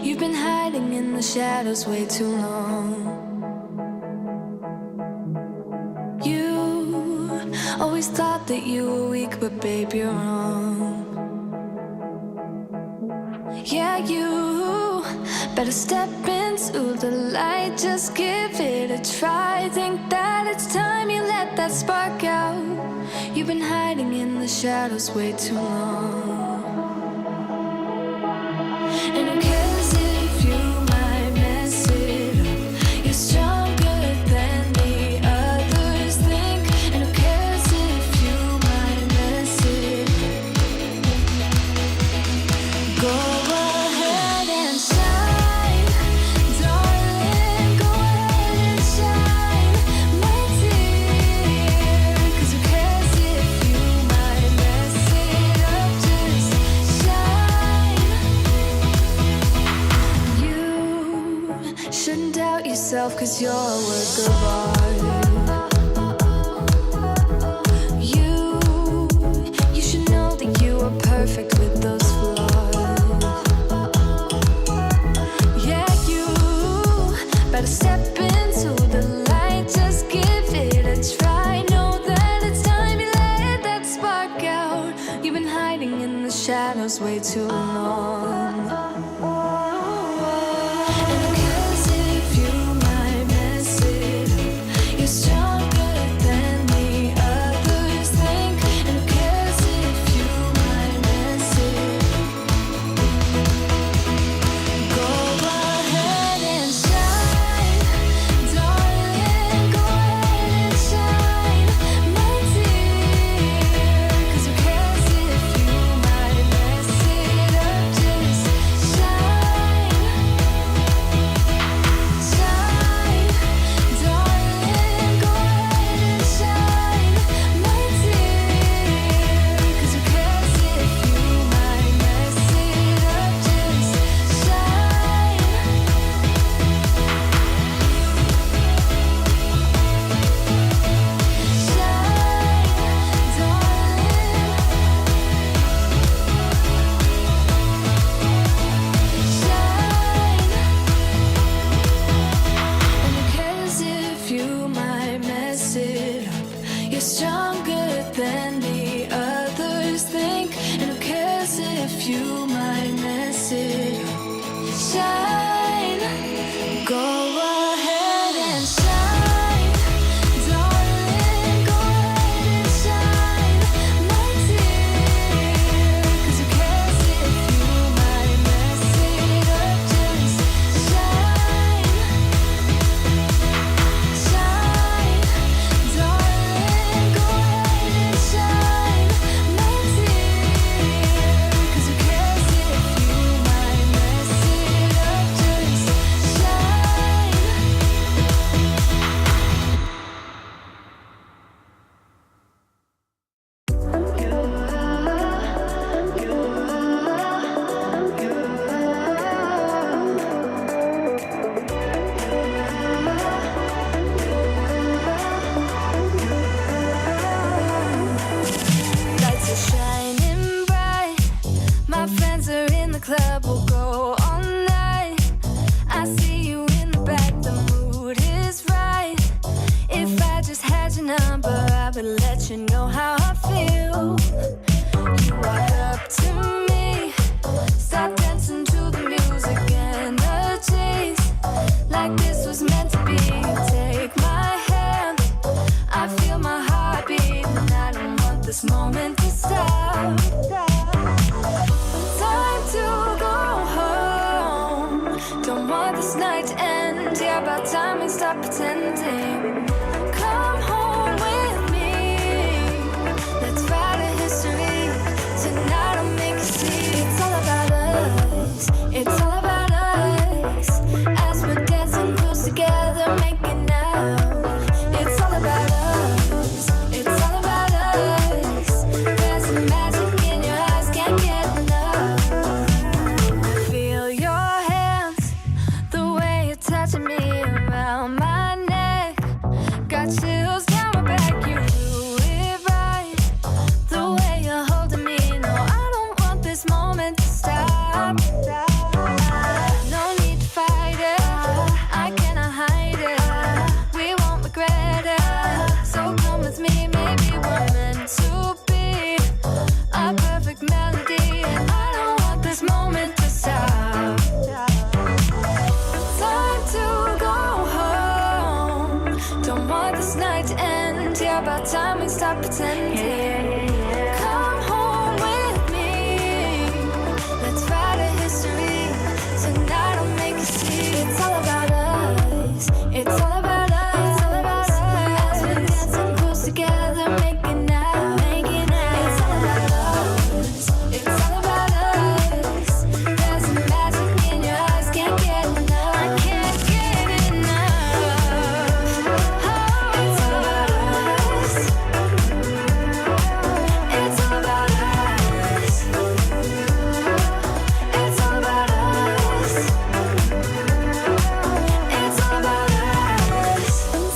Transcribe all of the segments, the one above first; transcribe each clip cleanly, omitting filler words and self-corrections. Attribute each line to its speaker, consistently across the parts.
Speaker 1: You've been hiding in the shadows way too long. You always thought that you were weak, but babe, you're wrong. Yeah, you better step into the light, just give it a try. Think that it's time you let that spark out. You've been hiding in the shadows way too long. And who cares if you might mess it up? You're stronger than the others think. And who cares if you might mess it up? Go ahead and shine, darling. Go ahead and shine, my dear. 'Cause who cares if you might mess it up? Just shine. You shouldn't doubt yourself, 'cause you're a work of art. You should know that you are perfect with those flaws. Yeah, you better step into the light, just give it a try. Know that it's time you let that spark out. You've been hiding in the shadows way too long. And who cares if you might mess it up? You're stronger than the others think. And who cares if you might mess it up? Go ahead and shine, darling. Go ahead and shine, my dear. 'Cause who cares if you might mess it up? Just shine, shine, darling. Go ahead and shine, my dear. 'Cause who cares if you might mess it up? Just shine. You're stronger than the others think. And who cares if you might mess it up? Shine. Go ahead and shine, darling. Go ahead and shine, my dear. 'Cause who cares if you might mess it up? Just shine, shine, darling. Go ahead and shine, my dear. 'Cause who cares if you might mess it up? Just shine. Lights are shining bright. My friends are in the club, we'll go all night. I see you in the back, the mood is right. If I just had your number, I would let you know how I feel. You walk up to me, start dancing to the music and the chase. Like this was meant to be. Take my hand, I feel my heart beat, and I don't want this moment to stop. Time to go home. Don't want this night to end. Yeah, about time we stop pretending. Come home with me. Let's write a history. Tonight I'll make you see. It's all about us. It's all about us. As we're dancing close together, making out. It's all about us. It's all about us. There's some magic in your eyes, can't get enough. Feel your hands, the way you're touching me around my neck. Yeah, about time we stop pretending. Come home with me. Let's write a history. Tonight I'll make you see. It's all about us. It's all about us. It's all about us. As we're dancing close together, making out, making out. It's all about us. It's all about us. There's a magic in your eyes, can't get enough. I can't get enough. Oh, it's all about us. It's all about us. It's all about us. It's all about us.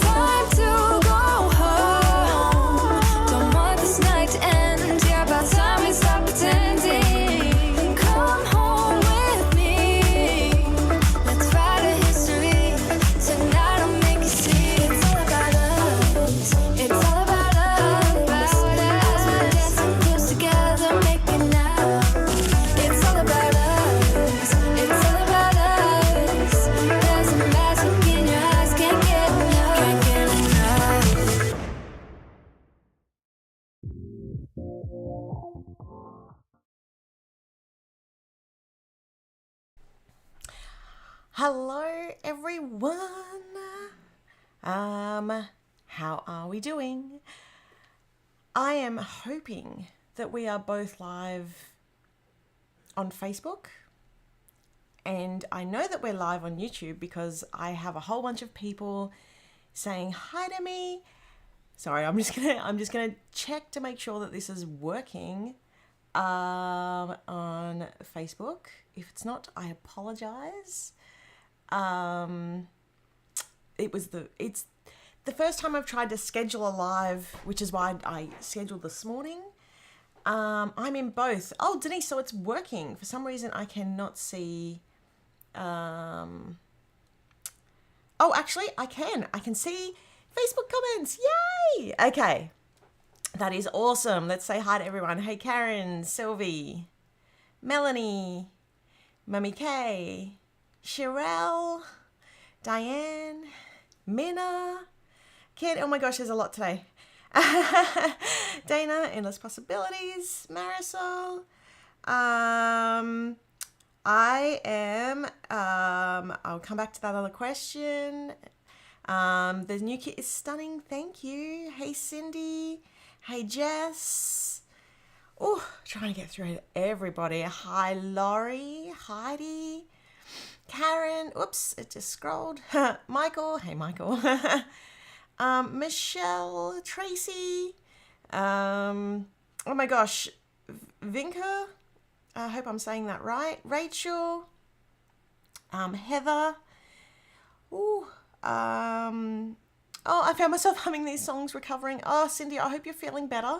Speaker 1: Time to go home. Don't want this night to end. Yeah, about time we stop pretending. Come home with me. Let's write a history. Tonight I'll make you see. It's all about us. It's all about us. As we're dancing close together, making out. It's all about us. It's all about us. There's a magic in your eyes, can't get enough. Can't get enough.
Speaker 2: Hello everyone. How are we doing? I am hoping that we are both live on Facebook, and I know that we're live on YouTube because I have a whole bunch of people saying hi to me. Sorry, I'm just gonna check to make sure that this is working on Facebook. If it's not, I apologize. It's the first time I've tried to schedule a live, which is why I scheduled this morning. I'm in both. Oh, Denise, so it's working. For some reason, I cannot see. Oh, actually, I can. I can see Facebook comments. Yay! Okay. That is awesome. Let's say hi to everyone. Hey, Karen, Sylvie, Melanie, Mummy Kay, Sherelle, Diane, Minna, Kid. Oh my gosh, there's a lot today. Dana, Endless Possibilities, Marisol. I am, I'll come back to that other question. The new kit is stunning. Thank you. Hey, Cindy. Hey, Jess. Oh, trying to get through to everybody. Hi, Laurie, Heidi, Karen. Oops, it just scrolled. Michael. Hey, Michael. Michelle, Tracy. Oh my gosh. Vinka. I hope I'm saying that right. Rachel. Heather. Ooh. Oh, I found myself humming these songs, recovering. Oh, Cindy, I hope you're feeling better.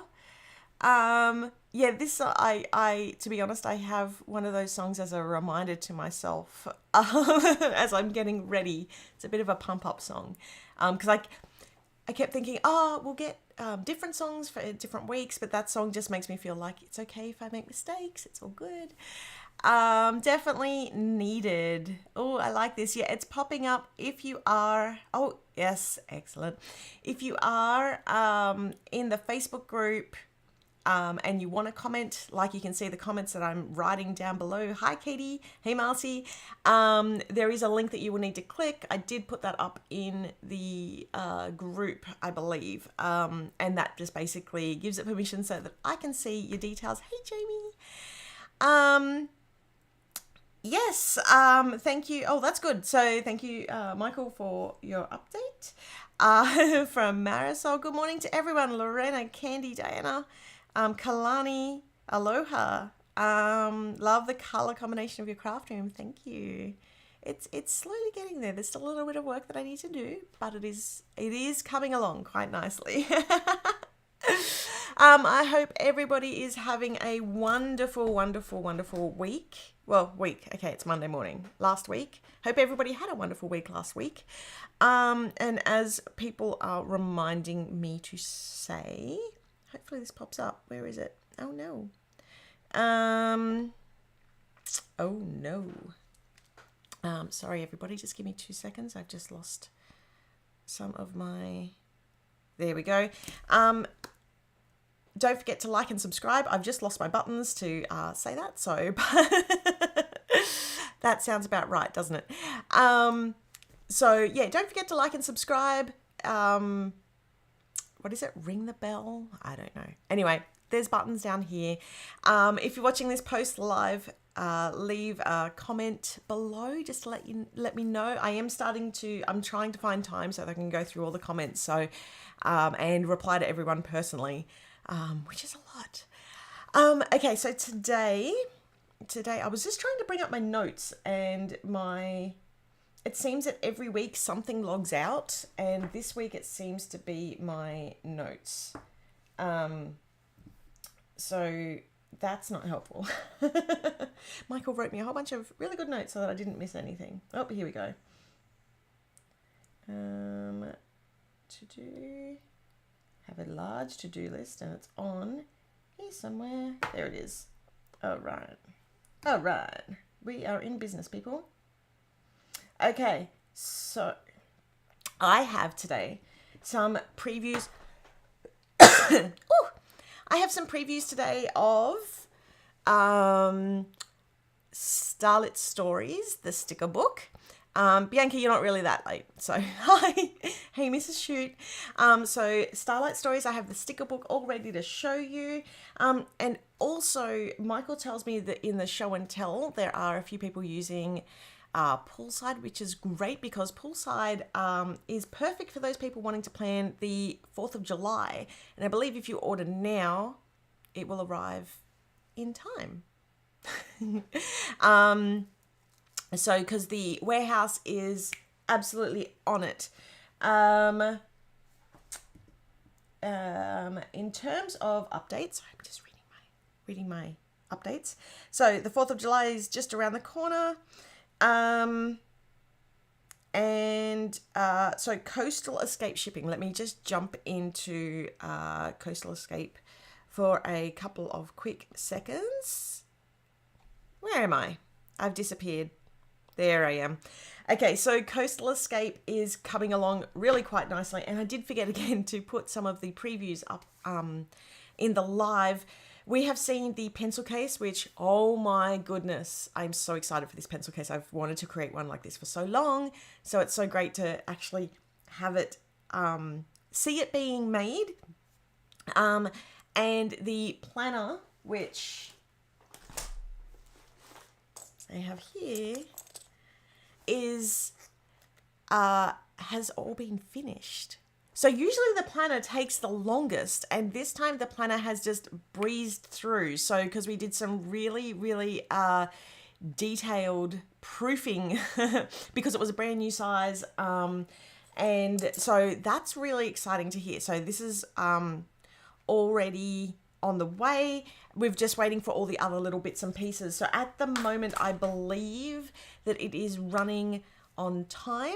Speaker 2: Yeah, this, I, to be honest, I have one of those songs as a reminder to myself, as I'm getting ready. It's a bit of a pump up song. Cause I kept thinking, oh, we'll get, different songs for different weeks, but that song just makes me feel like it's okay if I make mistakes. It's all good. Definitely needed. Oh, I like this. Yeah, it's popping up if you are, oh yes, excellent. If you are, in the Facebook group, and you want to comment, like you can see the comments that I'm writing down below. Hi, Katie. Hey, Marcy. There is a link that you will need to click. I did put that up in the group, I believe. And that just basically gives it permission so that I can see your details. Hey, Jamie. Yes, thank you. Oh, that's good. So thank you, Michael, for your update. From Marisol, good morning to everyone. Lorena, Candy, Diana, Kalani, aloha. Love the color combination of your craft room. Thank you. It's slowly getting there. There's still a little bit of work that I need to do, but it is coming along quite nicely. I hope everybody is having a wonderful, wonderful, wonderful week. Well, week. Okay, it's Monday morning. Last week. Hope everybody had a wonderful week last week. And as people are reminding me to say, hopefully this pops up. Where is it? Oh no. Oh no. Sorry everybody, just give me 2 seconds. I've just lost some of my There we go. Don't forget to like and subscribe. I've just lost my buttons to say that, so that sounds about right, doesn't it? So yeah, don't forget to like and subscribe. What is it? Ring the bell? I don't know. Anyway, there's buttons down here. If you're watching this post live, leave a comment below just to let me know. I'm trying to find time so that I can go through all the comments. So, and reply to everyone personally, which is a lot. Okay, so today I was just trying to bring up my notes, and it seems that every week something logs out, and this week it seems to be my notes. So that's not helpful. Michael wrote me a whole bunch of really good notes so that I didn't miss anything. Oh, here we go. To-do. Have a large to-do list, and it's on here somewhere. There it is. All right. We are in business, people. Okay, so I have today some previews. I have some previews today of Starlit Stories, the sticker book. Bianca, you're not really that late, so hi. Hey, Mrs. Shoot. So Starlight Stories, I have the sticker book all ready to show you. And also, Michael tells me that in the show and tell, there are a few people using poolside, which is great because poolside is perfect for those people wanting to plan the 4th of July. And I believe if you order now, it will arrive in time. So because the warehouse is absolutely on it. In terms of updates, I'm just reading my updates. So the 4th of July is just around the corner. So Coastal Escape shipping. Let me just jump into Coastal Escape for a couple of quick seconds. Where am I? I've disappeared. There I am. Okay, so Coastal Escape is coming along really quite nicely, and I did forget again to put some of the previews up in the live. We have seen the pencil case, which, oh my goodness, I'm so excited for this pencil case. I've wanted to create one like this for so long, so it's so great to actually have it, see it being made. And the planner, which I have here, has all been finished. So usually the planner takes the longest, and this time the planner has just breezed through. So because we did some really, really detailed proofing because it was a brand new size, and so that's really exciting to hear. So this is already on the way. We're just waiting for all the other little bits and pieces. So at the moment, I believe that it is running on time.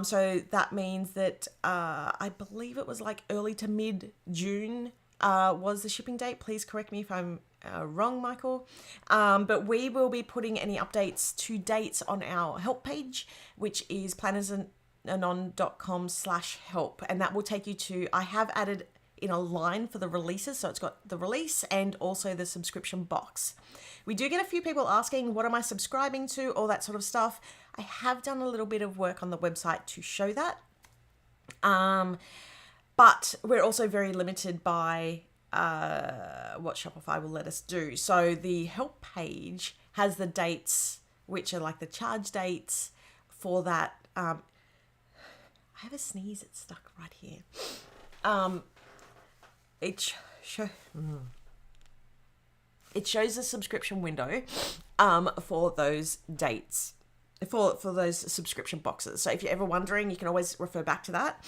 Speaker 2: So that means that I believe it was like early to mid-June was the shipping date. Please correct me if I'm wrong, Michael. But we will be putting any updates to dates on our help page, which is plannersanon.com/help. And that will take you to, I have added in a line for the releases. So it's got the release and also the subscription box. We do get a few people asking, what am I subscribing to? All that sort of stuff. I have done a little bit of work on the website to show that. But we're also very limited by what Shopify will let us do. So the help page has the dates, which are like the charge dates for that. I have a sneeze, it's stuck right here. It shows the subscription window for those dates, for those subscription boxes. So if you're ever wondering, you can always refer back to that.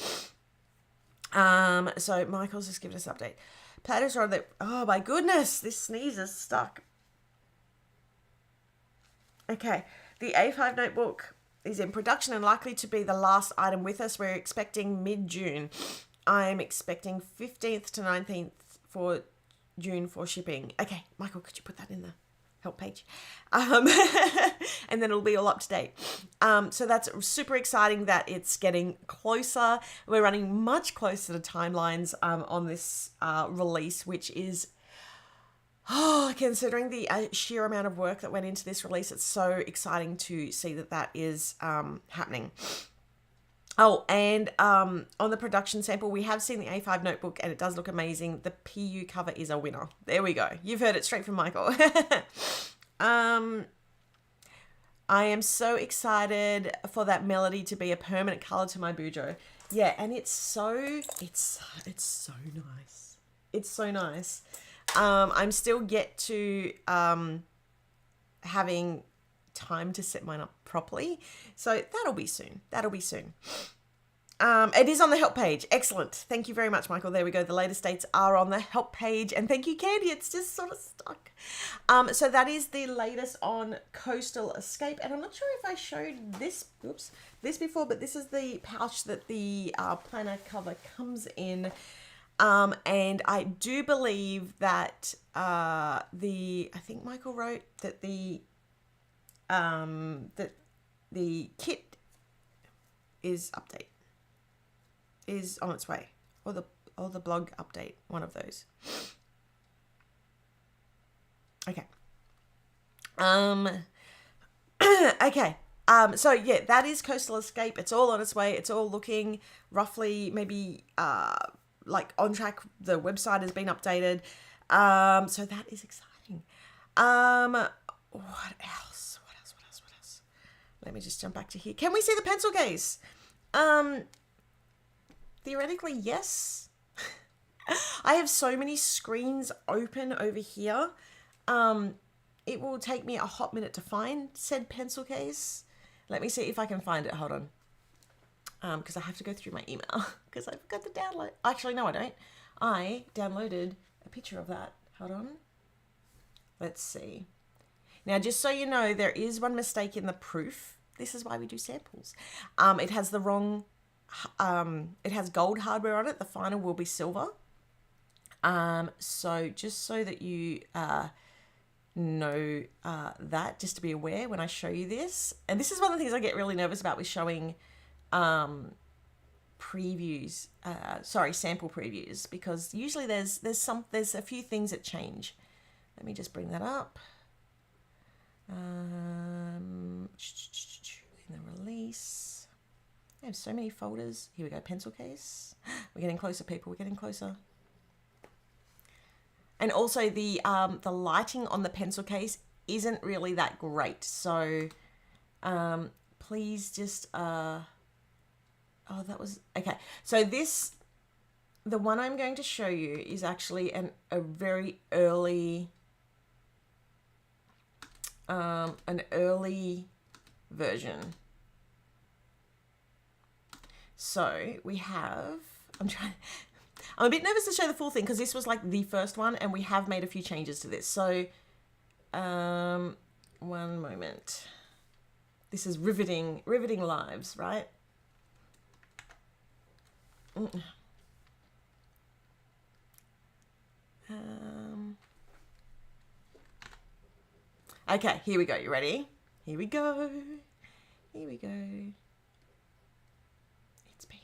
Speaker 2: So Michael's just giving us an update. Platters are on the, oh my goodness, this sneeze is stuck. Okay, the A5 notebook is in production and likely to be the last item with us. We're expecting mid-June. I'm expecting 15th to 19th for June for shipping. Okay, Michael, could you put that in the help page? and then it'll be all up to date. So that's super exciting that it's getting closer. We're running much closer to timelines on this release, which is, considering the sheer amount of work that went into this release, it's so exciting to see that that is happening. Oh, and on the production sample, we have seen the A5 notebook and it does look amazing. The PU cover is a winner. There we go. You've heard it straight from Michael. I am so excited for that melody to be a permanent color to my Bujo. Yeah, and it's so nice. It's so nice. I'm still yet to having time to set mine up properly, so that'll be soon. It is on the help page. Excellent. Thank you very much, Michael. There we go. The latest dates are on the help page, and thank you, Candy. It's just sort of stuck. So that is the latest on Coastal Escape, and I'm not sure if I showed this before, but this is the pouch that the planner cover comes in. And I do believe that I think Michael wrote that the kit is on its way, or the blog update, one of those. Okay. Okay. So yeah, that is Coastal Escape. It's all on its way. It's all looking roughly maybe like on track. The website has been updated. So that is exciting. What else? Let me just jump back to here. Can we see the pencil case? Theoretically, yes. I have so many screens open over here. It will take me a hot minute to find said pencil case. Let me see if I can find it. Hold on. Because I have to go through my email because I forgot to download. Actually, no, I don't. I downloaded a picture of that. Hold on. Let's see. Now, just so you know, there is one mistake in the proof. This is why we do samples. It has the wrong, it has gold hardware on it. The final will be silver. So just so that you know that, just to be aware when I show you this. And this is one of the things I get really nervous about with showing previews, sample previews, because usually there's a few things that change. Let me just bring that up. In the release, I have so many folders. Here we go, pencil case. We're getting closer, people. We're getting closer. And also the lighting on the pencil case isn't really that great. So please just that was okay. So the one I'm going to show you is actually a very early version. So we have, I'm a bit nervous to show the full thing because this was like the first one and we have made a few changes to this. So one moment. This is riveting lives, right? Okay, here we go. You ready? Here we go. It's being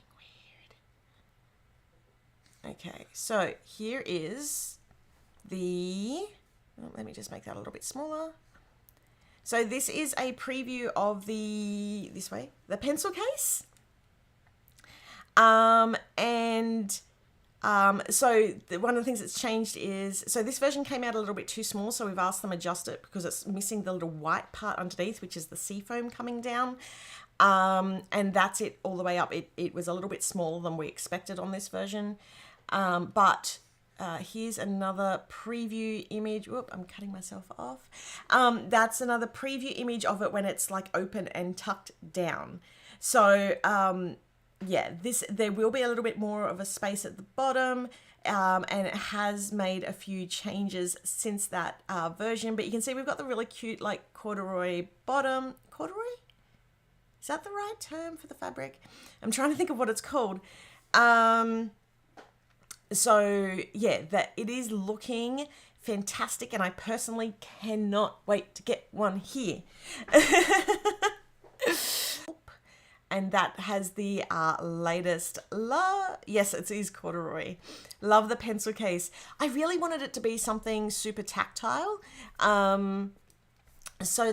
Speaker 2: weird. Okay, so here is let me just make that a little bit smaller. So this is a preview of the pencil case. So one of the things that's changed is, so this version came out a little bit too small, so we've asked them adjust it because it's missing the little white part underneath, which is the seafoam coming down. And that's it all the way up. It was a little bit smaller than we expected on this version. But here's another preview image. Whoop, I'm cutting myself off. That's another preview image of it when it's like open and tucked down. So, yeah, there will be a little bit more of a space at the bottom, and it has made a few changes since that version. But you can see we've got the really cute like corduroy bottom. Corduroy? Is that the right term for the fabric? I'm trying to think of what it's called. So yeah, that it is looking fantastic, and I personally cannot wait to get one here. And that has the latest yes, it is corduroy. Love the pencil case. I really wanted it to be something super tactile, so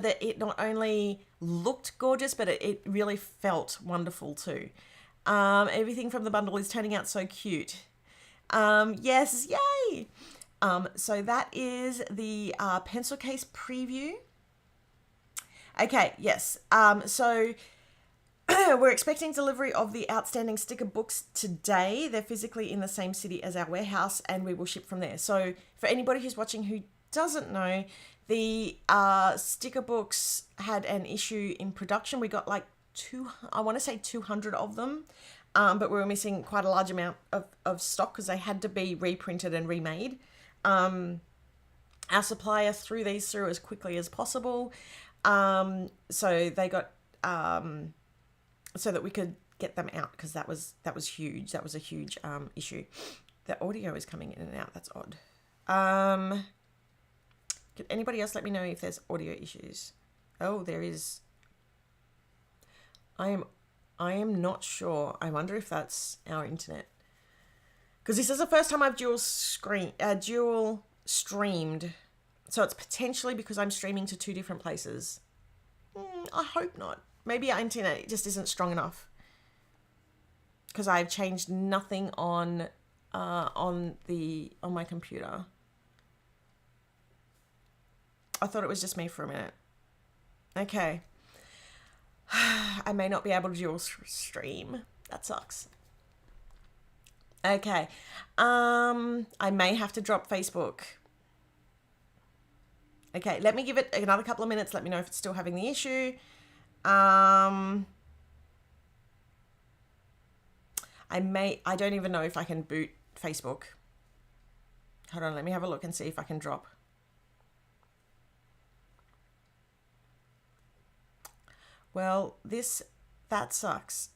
Speaker 2: that it not only looked gorgeous, but it really felt wonderful too. Everything from the bundle is turning out so cute. Yes, yay! So that is the pencil case preview. Okay, yes. So we're expecting delivery of the outstanding sticker books today. They're physically in the same city as our warehouse, and we will ship from there. So for anybody who's watching who doesn't know, the sticker books had an issue in production. We got like I want to say 200 of them, but we were missing quite a large amount of stock because they had to be reprinted and remade. Our supplier threw these through as quickly as possible, so they got so that we could get them out, because that was huge. That was a huge issue. The audio is coming in and out. That's odd. Could anybody else let me know if there's audio issues? Oh, there is. I am not sure. I wonder if that's our internet, because this is the first time I've dual streamed, so it's potentially because I'm streaming to 2 different places. I hope not. Maybe our internet just isn't strong enough, because I've changed nothing on my computer. I thought it was just me for a minute. Okay. I may not be able to dual stream. That sucks. Okay. I may have to drop Facebook. Okay, let me give it another couple of minutes. Let me know if it's still having the issue. I don't even know if I can boot Facebook. Hold on, let me have a look and see if I can drop. Well, that sucks.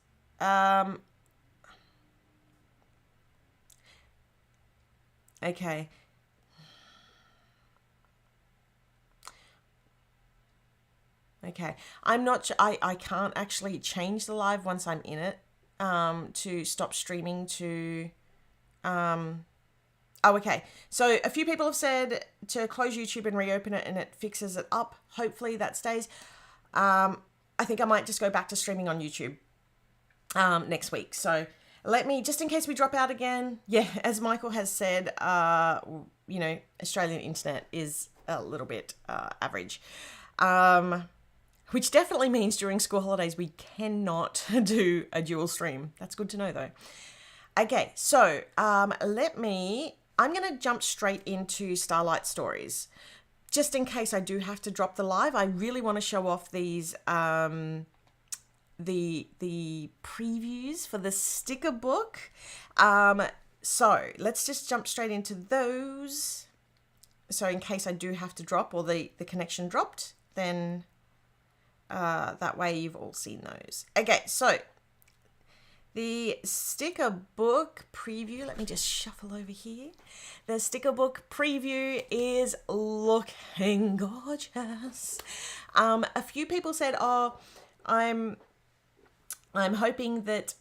Speaker 2: Okay. Okay. I'm not sure. I can't actually change the live once I'm in it, to stop streaming to, oh, okay. So a few people have said to close YouTube and reopen it, and it fixes it up. Hopefully that stays. I think I might just go back to streaming on YouTube next week. So let me, just in case we drop out again, yeah, as Michael has said, Australian internet is a little bit average, which definitely means during school holidays we cannot do a dual stream. That's good to know though. Okay, so I'm going to jump straight into Starlight Stories. Just in case I do have to drop the live, I really want to show off these, the previews for the sticker book. So let's just jump straight into those. So in case I do have to drop, or the connection dropped, then that way you've all seen those. Okay, so the sticker book preview, let me just shuffle over here. The sticker book preview is looking gorgeous. A few people said, oh, I'm hoping that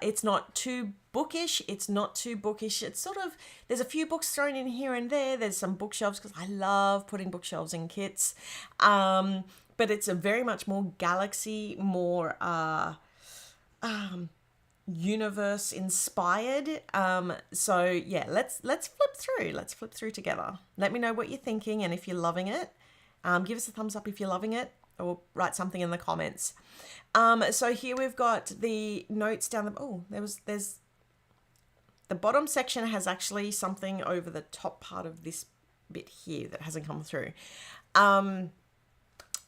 Speaker 2: it's not too bookish. It's not too bookish. It's sort of, there's a few books thrown in here and there. There's some bookshelves, because I love putting bookshelves in kits. But it's a very much more galaxy, more universe inspired. So yeah, let's flip through. Let's flip through together. Let me know what you're thinking, and if you're loving it, give us a thumbs up if you're loving it, or write something in the comments. So here we've got the notes down there's the bottom section has actually something over the top part of this bit here that hasn't come through.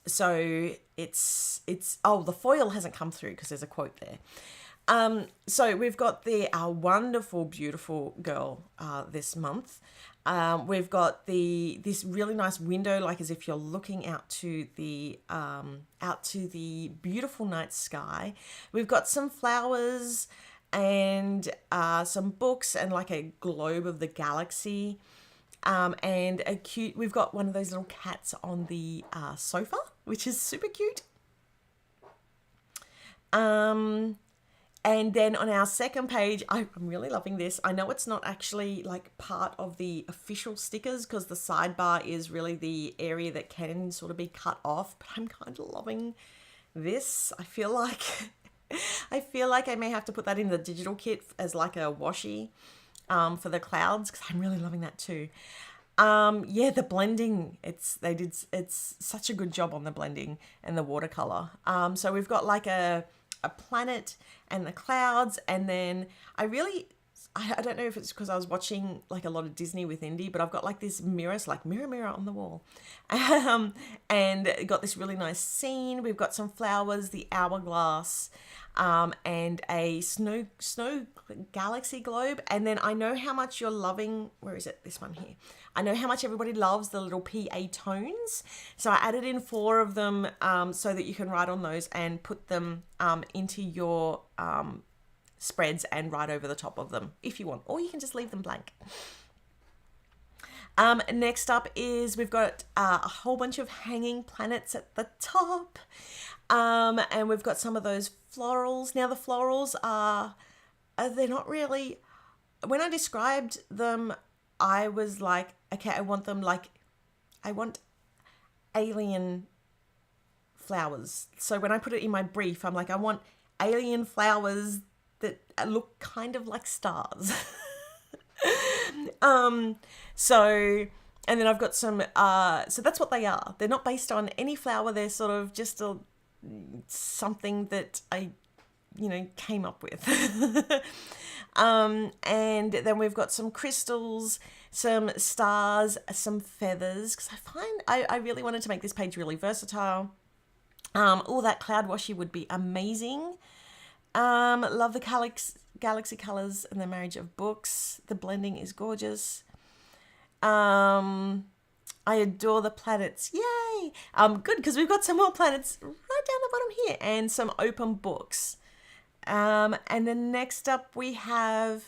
Speaker 2: So it's the foil hasn't come through because there's a quote there. So we've got our wonderful, beautiful girl this month. We've got this really nice window, like as if you're looking out to the beautiful night sky. We've got some flowers and some books and like a globe of the galaxy. And a cute, we've got one of those little cats on the sofa, which is super cute. And then on our second page, I'm really loving this. I know it's not actually like part of the official stickers because the sidebar is really the area that can sort of be cut off, but I'm kind of loving this. I feel like I may have to put that in the digital kit as like a washi for the clouds because I'm really loving that too. Yeah, the blending, it's such a good job on the blending and the watercolor. So we've got like a planet and the clouds, and then I don't know if it's because I was watching like a lot of Disney with Indy, but I've got like this mirror, so like mirror on the wall, and got this really nice scene. We've got some flowers, the hourglass, and a snow galaxy globe. And then I know how much you're loving, where is it? This one here. I know how much everybody loves the little PA tones. So I added in 4 of them so that you can write on those and put them into your spreads and write over the top of them if you want, or you can just leave them blank. Next up is we've got a whole bunch of hanging planets at the top. And we've got some of those florals. Now the florals they're not really, when I described them, I was like, okay, I want alien flowers. So when I put it in my brief, I'm like, I want alien flowers that look kind of like stars. So, and then I've got some, so that's what they are. They're not based on any flower. They're sort of just something that I, came up with. And then we've got some crystals, some stars, some feathers, because I really wanted to make this page really versatile. All that cloud washi would be amazing. Love the galaxy colors and the marriage of books. The blending is gorgeous. I adore the planets. Yay! Good, because we've got some more planets right down the bottom here and some open books. And then next up we have,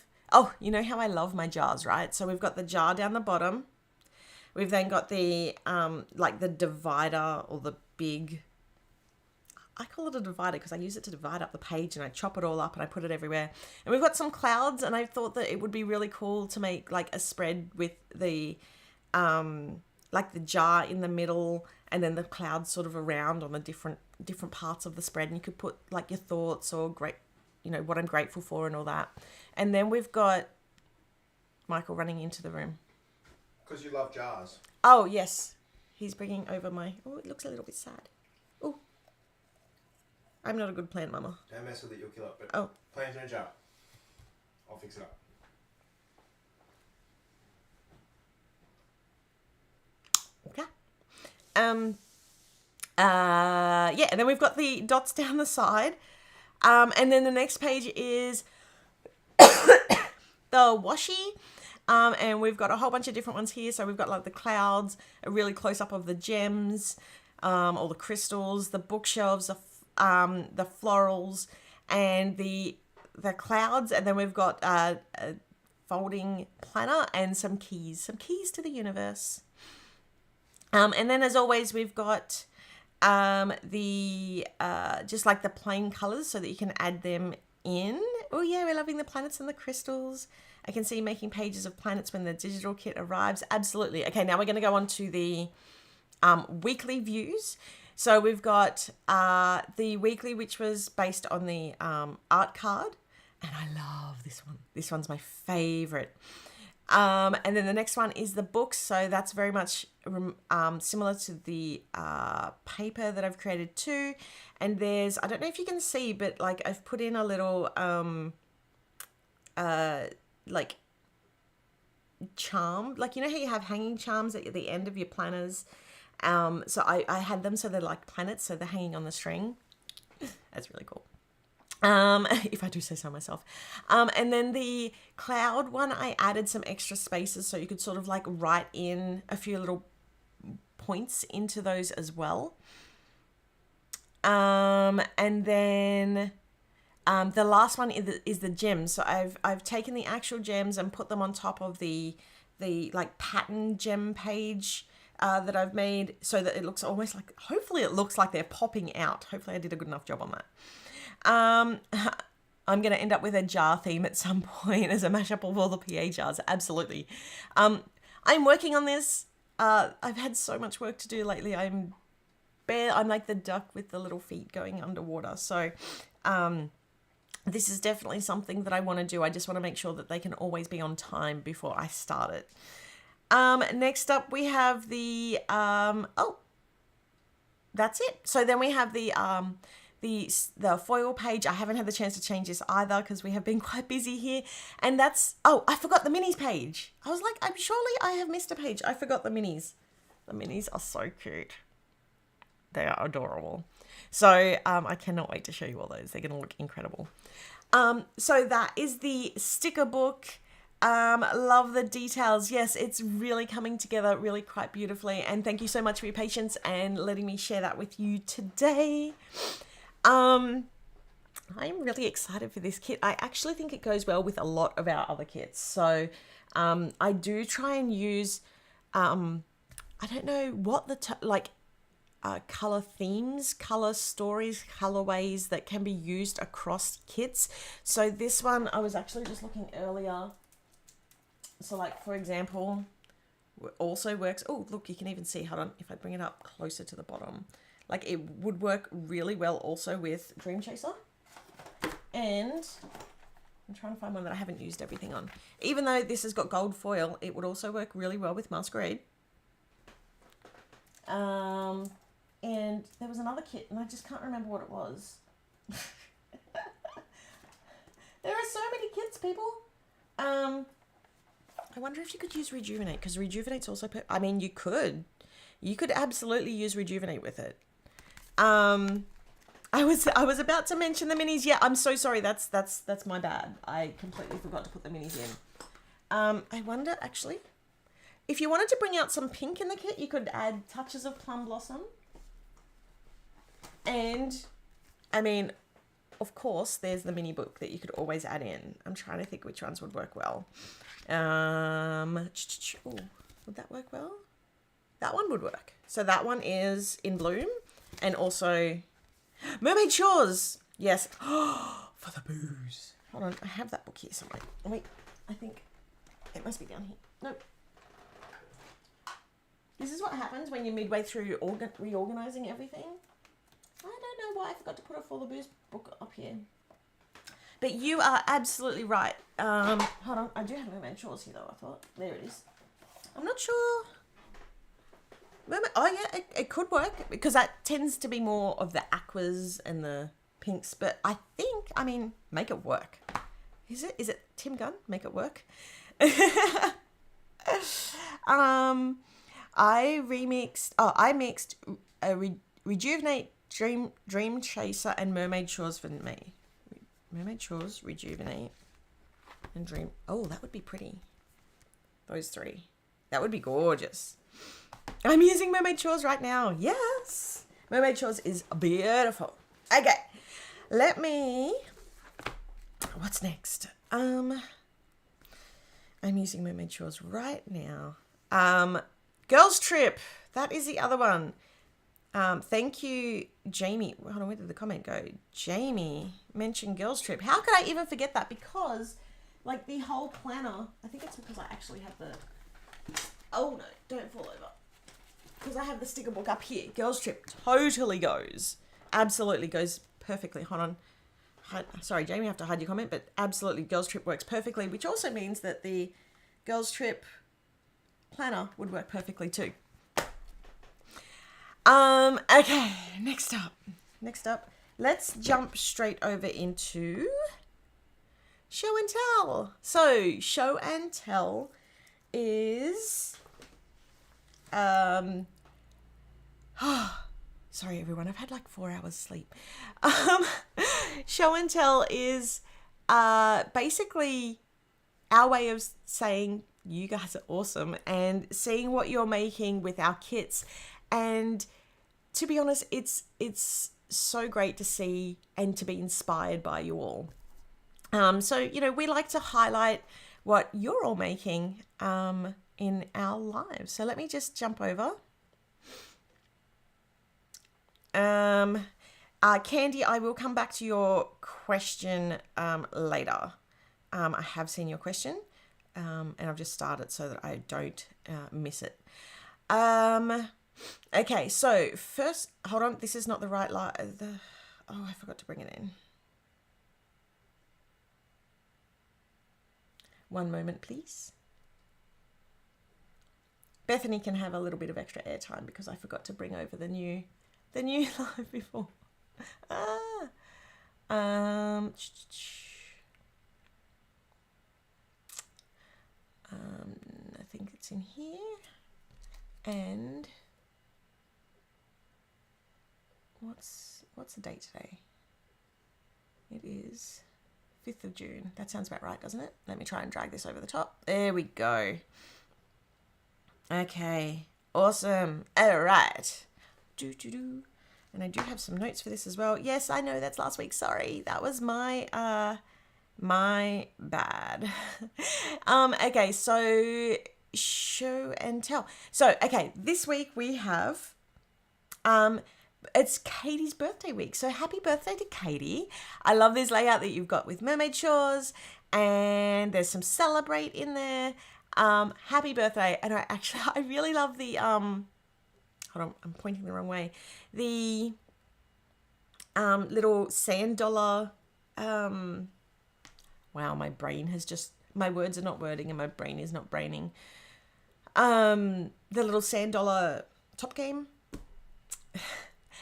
Speaker 2: you know how I love my jars, right? So we've got the jar down the bottom. We've then got the, like the divider or the big, I call it a divider because I use it to divide up the page and I chop it all up and I put it everywhere. And we've got some clouds, and I thought that it would be really cool to make like a spread with the, like the jar in the middle and then the clouds sort of around on the different parts of the spread. And you could put like your thoughts or what I'm grateful for and all that. And then we've got Michael running into the room.
Speaker 3: Because you love jars.
Speaker 2: Oh, yes. He's bringing over it looks a little bit sad. Oh. I'm not a good plant mama.
Speaker 3: Don't mess with it, you'll kill it. But plant in a jar. I'll fix it up.
Speaker 2: Okay. Yeah, and then we've got the dots down the side. And then the next page is the washi. And we've got a whole bunch of different ones here. So we've got like the clouds, a really close up of the gems, all the crystals, the bookshelves, the florals, and the clouds. And then we've got a folding planner and some keys to the universe. And then as always, we've got the just like the plain colors so that you can add them in. Oh yeah, we're loving the planets and the crystals. I can see you making pages of planets when the digital kit arrives. Absolutely. Okay, now we're going to go on to the weekly views. So we've got the weekly, which was based on the art card. And I love this one. This one's my favorite. And then the next one is the books. So that's very much similar to the paper that I've created too. And there's, I don't know if you can see, but like I've put in a little like charm. Like, you know how you have hanging charms at the end of your planners? So I had them so they're like planets, so they're hanging on the string. That's really cool. If I do say so myself. And then the cloud one, I added some extra spaces so you could sort of like write in a few little points into those as well. And then the last one is the gems. So I've taken the actual gems and put them on top of the the like pattern gem page that I've made so that it looks almost like, hopefully it looks like they're popping out. Hopefully I did a good enough job on that. I'm going to end up with a jar theme at some point as a mashup of all the PA jars. Absolutely. I'm working on this. I've had so much work to do lately. I'm like the duck with the little feet going underwater. So this is definitely something that I want to do. I just want to make sure that they can always be on time before I start it. Next up we have the, that's it. So then we have the foil page. I haven't had the chance to change this either because we have been quite busy here. And that's, I forgot the minis page. I was like, surely I have missed a page. I forgot the minis. The minis are so cute. They are adorable. So I cannot wait to show you all those. They're going to look incredible. So that is the sticker book. Love the details. Yes, it's really coming together really quite beautifully. And thank you so much for your patience and letting me share that with you today. I'm really excited for this kit. I actually think it goes well with a lot of our other kits. So I do try and use, I don't know what the, color themes, color stories, colorways that can be used across kits. So this one, I was actually just looking earlier. So like, for example, also works. Oh, look, you can even see, hold on, if I bring it up closer to the bottom, like it would work really well also with Dream Chaser. And I'm trying to find one that I haven't used everything on. Even though this has got gold foil, it would also work really well with Masquerade. And there was another kit, and I just can't remember what it was. There are so many kits, people. I wonder if you could use Rejuvenate, because Rejuvenate's also... I mean, you could. You could absolutely use Rejuvenate with it. I was about to mention the minis. Yeah, I'm so sorry. That's my bad. I completely forgot to put the minis in. I wonder, actually, if you wanted to bring out some pink in the kit, you could add touches of Plum Blossom. And, I mean, of course, there's the mini book that you could always add in. I'm trying to think which ones would work well. Would that work well? That one would work. So that one is in bloom. And also, Mermaid Shores. Yes. For the booze. Hold on, I have that book here somewhere. Wait, I think it must be down here. Nope. This is what happens when you're midway through reorganizing everything. I don't know why I forgot to put a For the Booze book up here. But you are absolutely right. Hold on, I do have Mermaid Shores here though, I thought. There it is. I'm not sure. Oh yeah, it could work because that tends to be more of the aquas and the pinks. But I think, I mean, make it work. Is it Tim Gunn? Make it work. I mixed Rejuvenate, Dream Chaser, and Mermaid Shores for me. Mermaid Shores, Rejuvenate, and Dream. Oh, that would be pretty. Those three. That would be gorgeous. I'm using Mermaid Shores right now. Yes. Mermaid Shores is beautiful. Okay. What's next? I'm using Mermaid Shores right now. Girls Trip. That is the other one. Thank you, Jamie. Hold on, where did the comment go? Jamie mentioned Girls Trip. How could I even forget that? Because, like, the whole planner, I think it's because I actually have the... Oh, no, don't fall over. Because I have the sticker book up here. Girls Trip totally goes. Absolutely goes perfectly. Hold on. Sorry, Jamie, I have to hide your comment, but absolutely Girls Trip works perfectly, which also means that the Girls Trip planner would work perfectly too. Okay, next up, let's jump straight over into show and tell. So show and tell is, sorry everyone, I've had like 4 hours sleep. Show and tell is, basically our way of saying you guys are awesome and seeing what you're making with our kits. And to be honest, it's so great to see and to be inspired by you all. So, you know, we like to highlight what you're all making. in our lives. So let me just jump over. Candy, I will come back to your question later. I have seen your question, and I've just started so that I don't miss it. Okay, so first, hold on, this is not the right line. Oh, I forgot to bring it in. One moment, please. Bethany can have a little bit of extra airtime because I forgot to bring over the new live before. I think it's in here. And what's the date today? It is 5th of June. That sounds about right, doesn't it? Let me try and drag this over the top. There we go. Okay, awesome. All right. And I do have some notes for this as well. Yes, I know that's last week. Sorry, that was my bad. Okay, so show and tell. So, okay, this week we have it's Katie's birthday week. So happy birthday to Katie. I love this layout that you've got with mermaid shores, and there's some celebrate in there. Happy birthday. And I really love the hold on, I'm pointing the wrong way. The little sand dollar. Wow, my brain has just, my words are not wording and my brain is not braining. The little sand dollar top game.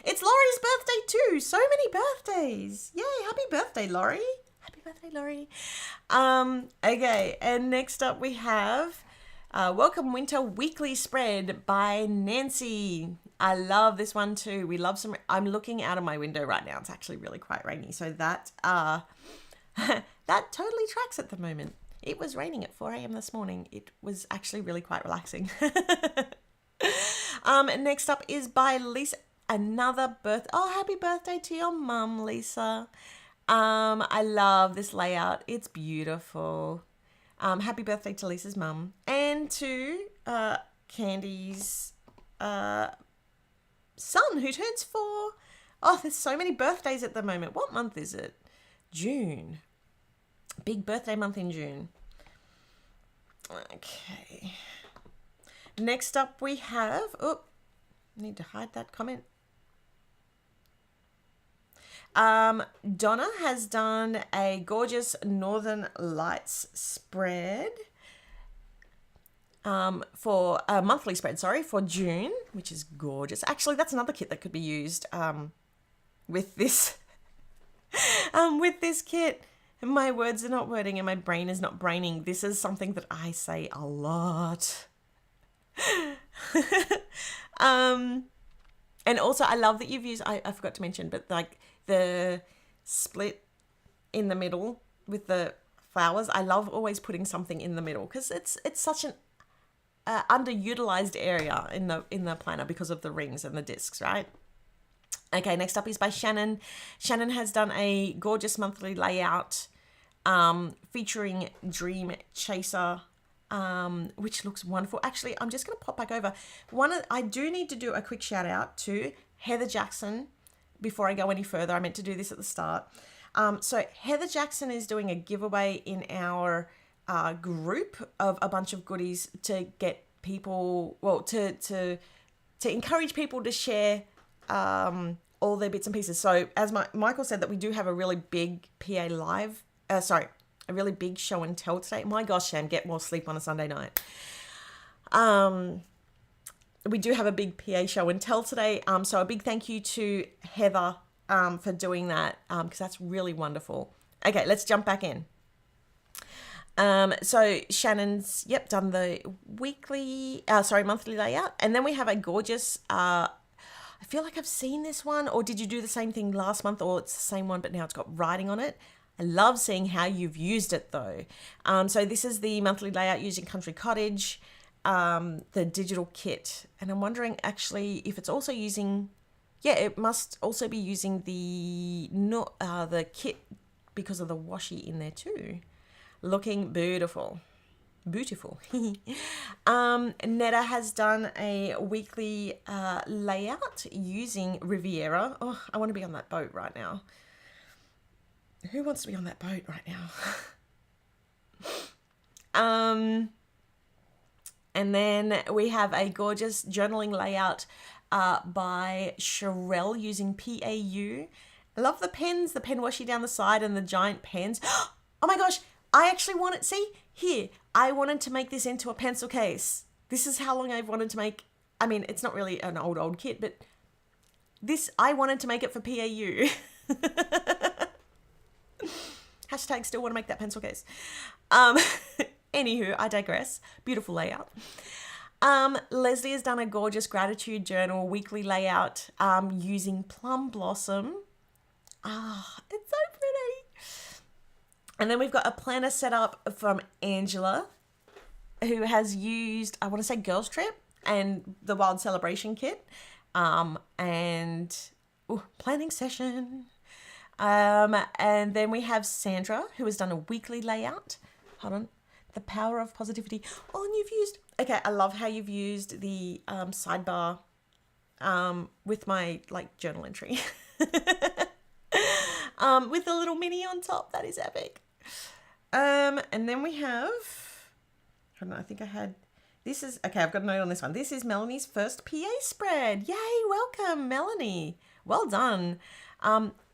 Speaker 2: It's Laurie's birthday too. So many birthdays. Yay, happy birthday, Laurie. Happy birthday, Laurie. Okay, and next up we have Welcome Winter Weekly Spread by Nancy. I love this one too. We love some, I'm looking out of my window right now. It's actually really quite rainy. So that, that totally tracks at the moment. It was raining at 4 a.m. this morning. It was actually really quite relaxing. Next up is by Lisa. Another oh, happy birthday to your mum, Lisa. I love this layout. It's beautiful. Happy birthday to Lisa's mum and to Candy's son who turns 4. Oh, there's so many birthdays at the moment. What month is it? June. Big birthday month in June. Okay. Next up we have, need to hide that comment. Donna has done a gorgeous Northern Lights spread for a monthly spread, for June, which is gorgeous. Actually, that's another kit that could be used with this with this kit. My words are not wording and my brain is not braining. This is something that I say a lot. And also I love that you've used, I forgot to mention, but like the split in the middle with the flowers. I love always putting something in the middle because it's such an underutilized area in the planner because of the rings and the discs, right? Okay, next up is by Shannon. Shannon has done a gorgeous monthly layout featuring Dream Chaser, which looks wonderful. Actually, I'm just going to pop back over. I do need to do a quick shout out to Heather Jackson before I go any further. I meant to do this at the start. So Heather Jackson is doing a giveaway in our group of a bunch of goodies to get people, to encourage people to share all their bits and pieces. So as Michael said, that we do have a really big PA live, a really big show and tell today. My gosh, Shan, get more sleep on a Sunday night. We do have a big PA show and tell today. So a big thank you to Heather for doing that because that's really wonderful. Okay, let's jump back in. So Shannon's, done the monthly layout. And then we have a gorgeous, I feel like I've seen this one, or did you do the same thing last month, or it's the same one, but now it's got writing on it. I love seeing how you've used it though. So this is the monthly layout using Country Cottage, the digital kit. And I'm wondering actually if it's also using, it must also be using the kit because of the washi in there too. Looking beautiful. Beautiful. Netta has done a weekly layout using Riviera. Oh, I want to be on that boat right now. Who wants to be on that boat right now? And then we have a gorgeous journaling layout by Sherelle using PAU. I love the pens, the pen washi down the side and the giant pens. Oh my gosh, I actually want it. See, here, I wanted to make this into a pencil case. This is how long I've wanted to make, I mean, it's not really an old kit, but this, I wanted to make it for PAU. Hashtag still want to make that pencil case. Anywho, I digress. Beautiful layout. Leslie has done a gorgeous gratitude journal weekly layout using Plum Blossom. It's so pretty. And then we've got a planner set up from Angela, who has used, I want to say Girls Trip and the Wild Celebration Kit. Planning session. And then we have Sandra, who has done a weekly layout. Hold on. The power of positivity. Oh, and you've used, okay, I love how you've used the sidebar with my like journal entry. With the little mini on top. That is epic. And then we have, I don't know, I think I had, this is, okay, I've got a note on this one. This is Melanie's first PA spread. Yay, welcome, Melanie. Well done.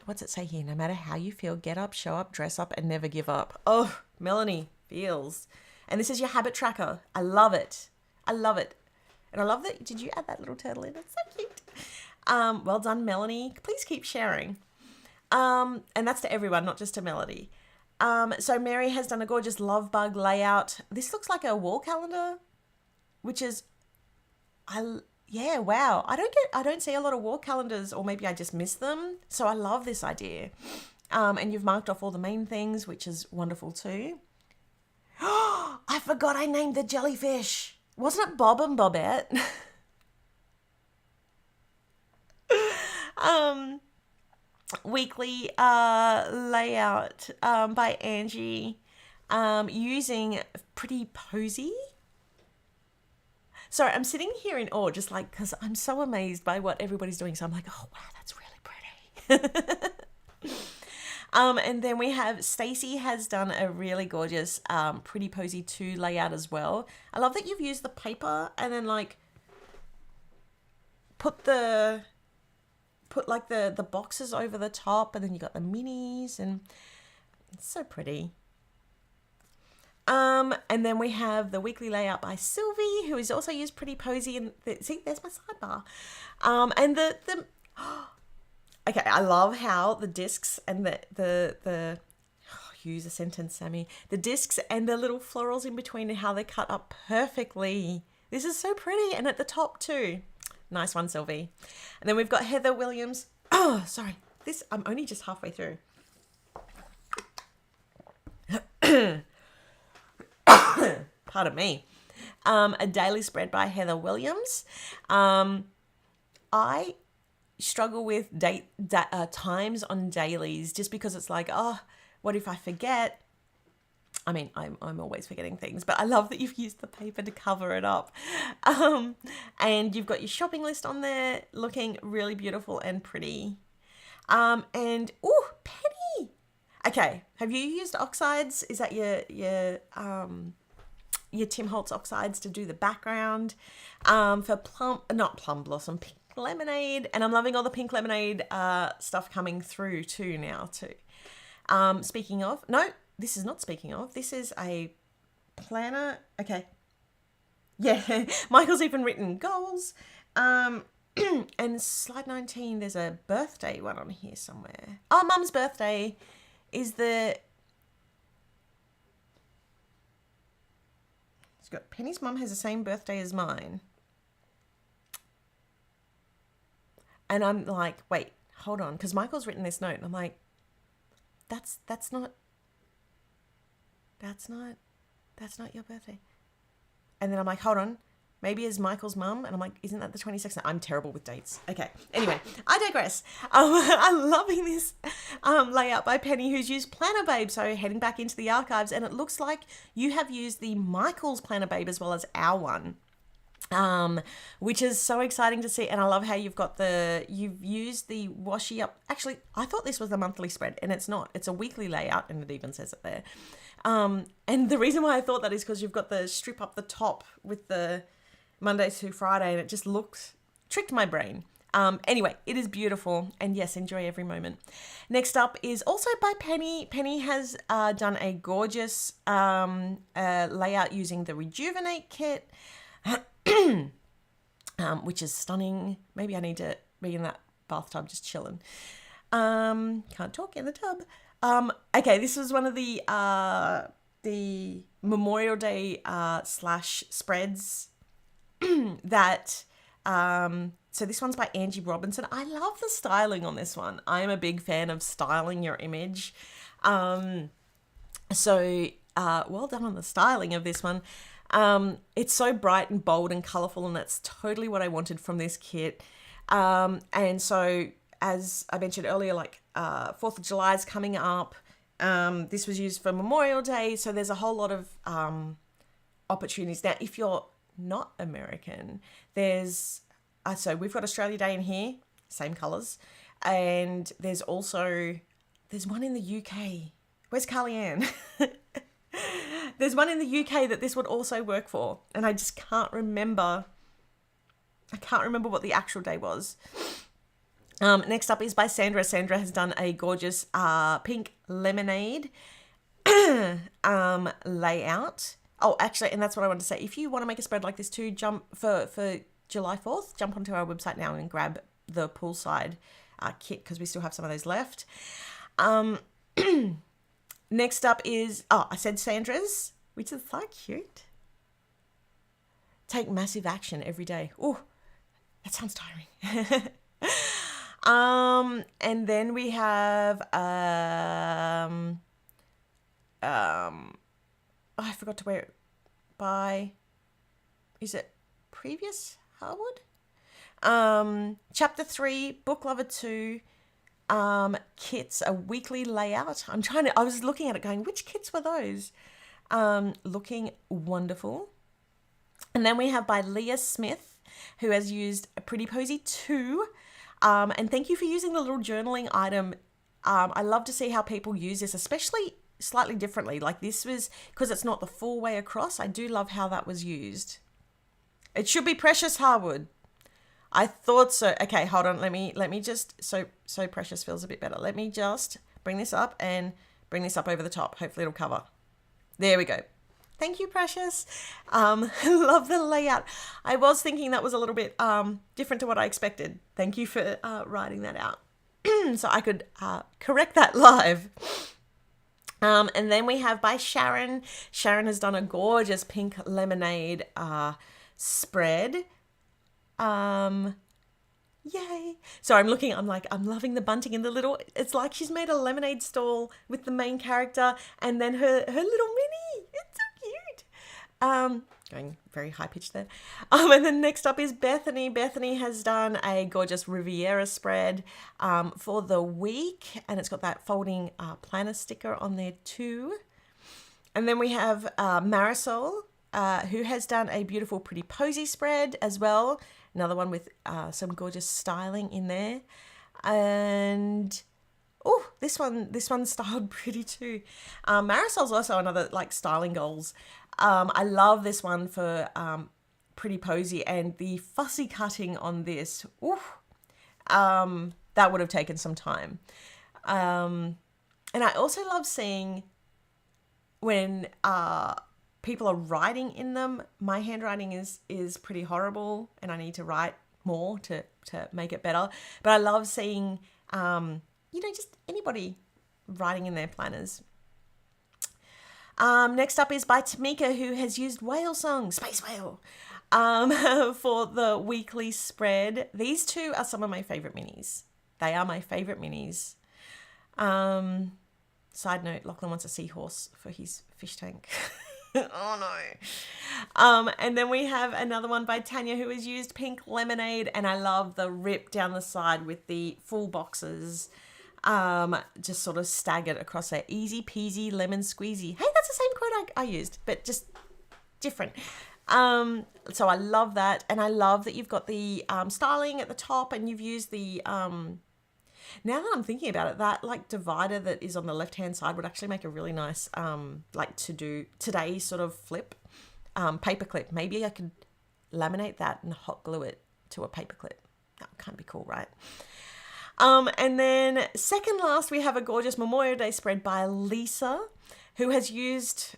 Speaker 2: What's it say here? No matter how you feel, get up, show up, dress up, and never give up. Oh, Melanie feels. And this is your habit tracker. I love it. I love it. And I love that, did you add that little turtle in? It's so cute. Well done, Melanie. Please keep sharing. And that's to everyone, not just to Melody. So Mary has done a gorgeous love bug layout. This looks like a wall calendar, which is, yeah, wow. I don't see a lot of wall calendars, or maybe I just miss them. So I love this idea. And you've marked off all the main things, which is wonderful too. I forgot I named the jellyfish. Wasn't it Bob and Bobette? Weekly layout by Angie using Pretty Posy. Sorry, I'm sitting here in awe, just like, because I'm so amazed by what everybody's doing. So I'm like, oh, wow, that's really pretty. And then we have Stacey has done a really gorgeous Pretty Posy 2 layout as well. I love that you've used the paper and then like put like the boxes over the top, and then you got the minis, and it's so pretty. And then we have the weekly layout by Sylvie, who has also used Pretty Posy, and see, there's my sidebar. And the okay, I love how the discs and the use a sentence, Sami. The discs and the little florals in between and how they cut up perfectly. This is so pretty, and at the top too. Nice one, Sylvie. And then we've got Heather Williams. Oh, sorry. This, I'm only just halfway through. Pardon me. A daily spread by Heather Williams. I struggle with times on dailies just because it's like, oh, what if I forget? I mean, I'm always forgetting things, but I love that you've used the paper to cover it up. And you've got your shopping list on there looking really beautiful and pretty. And, ooh, Penny. Okay, have you used oxides? Is that your Tim Holtz oxides to do the background? For not plum blossom, pink lemonade. And I'm loving all the pink lemonade stuff coming through too now too. Speaking of, no, this is not speaking of. This is a planner. Okay. Yeah, Michael's even written goals. And slide 19, there's a birthday one on here somewhere. Oh, Mum's birthday is the... It's got Penny's mum has the same birthday as mine. And I'm like, wait, hold on, because Michael's written this note, and I'm like, that's not your birthday. And then I'm like, hold on, maybe as Michael's mum. And I'm like, isn't that the 26th? I'm terrible with dates. Okay. Anyway, I digress. I'm loving this layout by Penny, who's used Planner Babe. So heading back into the archives, and it looks like you have used the Michael's Planner Babe as well as our one. Which is so exciting to see. And I love how you've used the washi up. Actually, I thought this was the monthly spread, and it's not. It's a weekly layout, and it even says it there. And the reason why I thought that is because you've got the strip up the top with the Monday to Friday, and it just tricked my brain. Anyway, it is beautiful, and yes, enjoy every moment. Next up is also by Penny. Penny has done a gorgeous layout using the Rejuvenate kit, which is stunning. Maybe I need to be in that bathtub just chilling. Can't talk in the tub. Okay, this was one of the Memorial Day / spreads that so this one's by Angie Robinson. I love the styling on this one. I am a big fan of styling your image. Well done on the styling of this one. It's so bright and bold and colourful, and that's totally what I wanted from this kit. And so, as I mentioned earlier, 4th of July is coming up. This was used for Memorial Day, so there's a whole lot of opportunities. Now, if you're not American, there's so we've got Australia Day in here, same colours, and there's one in the UK. Where's Carly Ann? There's one in the UK that this would also work for, and I just can't remember. I can't remember what the actual day was. Next up is by Sandra. Sandra has done a gorgeous pink lemonade layout. Oh, actually, and that's what I wanted to say. If you want to make a spread like this too, jump for July 4th, jump onto our website now and grab the poolside kit, because we still have some of those left. Next up is, I said Sandra's, which is so cute. Take massive action every day. Oh, that sounds tiring. And then we have, I forgot to wear it by, is it Previous Harwood? Chapter 3, Book Lover 2, kits, a weekly layout. I was looking at it going, which kits were those? Looking wonderful. And then we have by Leah Smith, who has used a Pretty Posy 2. And thank you for using the little journaling item. I love to see how people use this, especially slightly differently. Like this was, because it's not the full way across, I do love how that was used. It should be Precious Harwood. I thought so. Okay, hold on. Let me just, so Precious feels a bit better. Let me just bring this up and bring this up over the top. Hopefully it'll cover. There we go. Thank you, Precious. Love the layout. I was thinking that was a little bit different to what I expected. Thank you for writing that out so I could correct that live. And then we have by Sharon. Sharon has done a gorgeous pink lemonade spread. Yay. So I'm loving the bunting and the little, it's like she's made a lemonade stall with the main character and then her little mini. It's so cute. Going very high pitched there. And then next up is Bethany. Bethany has done a gorgeous Riviera spread for the week, and it's got that folding planner sticker on there too. And then we have Marisol, who has done a beautiful Pretty Posy spread as well. Another one with some gorgeous styling in there. And this one's styled pretty too. Marisol's also another styling goals. I love this one for Pretty Posy, and the fussy cutting on this. That would have taken some time. And I also love seeing when people are writing in them. My handwriting is pretty horrible, and I need to write more to make it better. But I love seeing, just anybody writing in their planners. Next up is by Tamika, who has used Whale Song, Space Whale, for the weekly spread. These two are some of my favourite minis. They are my favourite minis. Side note, Lachlan wants a seahorse for his fish tank. Oh no. And then we have another one by Tanya who has used pink lemonade, and I love the rip down the side with the full boxes. Just sort of staggered across there. Easy peasy lemon squeezy. Hey, that's the same quote I used, but just different. So I love that, and I love that you've got the styling at the top, and you've used the now that I'm thinking about it, that like divider that is on the left hand side would actually make a really nice like to do today's sort of flip paper clip. Maybe I could laminate that and hot glue it to a paper clip. That would kind of be cool, right? And then second last, we have a gorgeous Memorial Day spread by Lisa, who has used,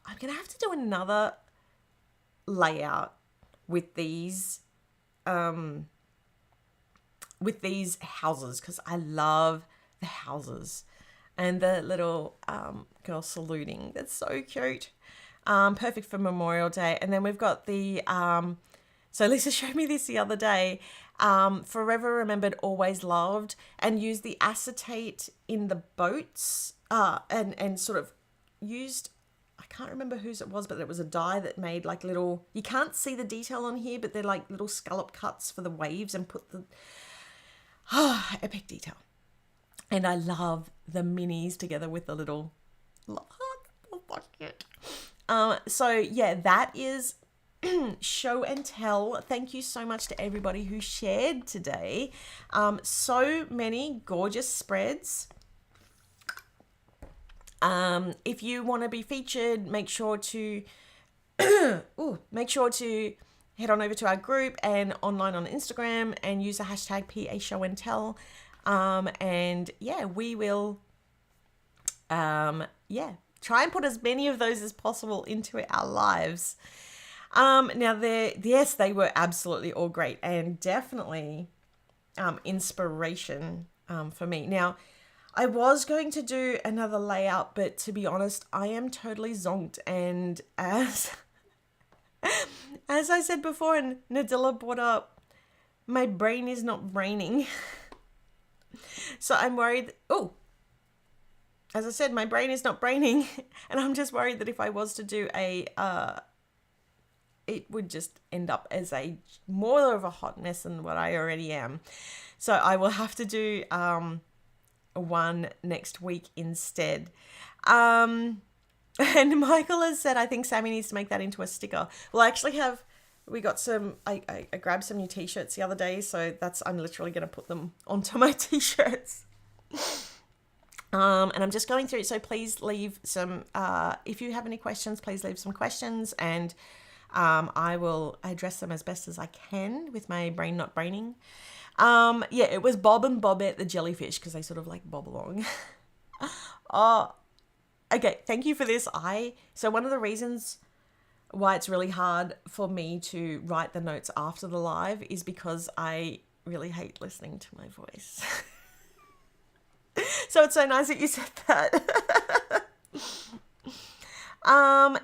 Speaker 2: I'm going to have to do another layout with these houses, because I love the houses and the little girl saluting. That's so cute. Perfect for Memorial Day. And then we've got the, so Lisa showed me this the other day, Forever Remembered, Always Loved, and used the acetate in the boats and sort of used, I can't remember whose it was, but it was a dye that made like little, you can't see the detail on here, but they're like little scallop cuts for the waves, and put the, epic detail. And I love the minis together with the little, so yeah, that is show and tell. Thank you so much to everybody who shared today. So many gorgeous spreads. If you want to be featured, make sure to head on over to our group and online on Instagram and use the hashtag PA Show and Tell. And yeah, we will try and put as many of those as possible into our lives. Now they were absolutely all great, and definitely inspiration for me. Now, I was going to do another layout, but to be honest, I am totally zonked, and as I said before, and Nadilla brought up, my brain is not braining. So I'm worried. As I said, my brain is not braining, and I'm just worried that if I was to do it would just end up as a more of a hot mess than what I already am. So I will have to do one next week instead. And Michael has said, I think Sami needs to make that into a sticker. Well, I actually we got some, I grabbed some new t-shirts the other day, so I'm literally going to put them onto my t-shirts. And I'm just going through it, so please leave some, if you have any questions, please leave some questions, and I will address them as best as I can with my brain not braining. It was Bob and Bobette the jellyfish, because they sort of like bob along. Okay, thank you for this. So one of the reasons why it's really hard for me to write the notes after the live is because I really hate listening to my voice. So it's so nice that you said that.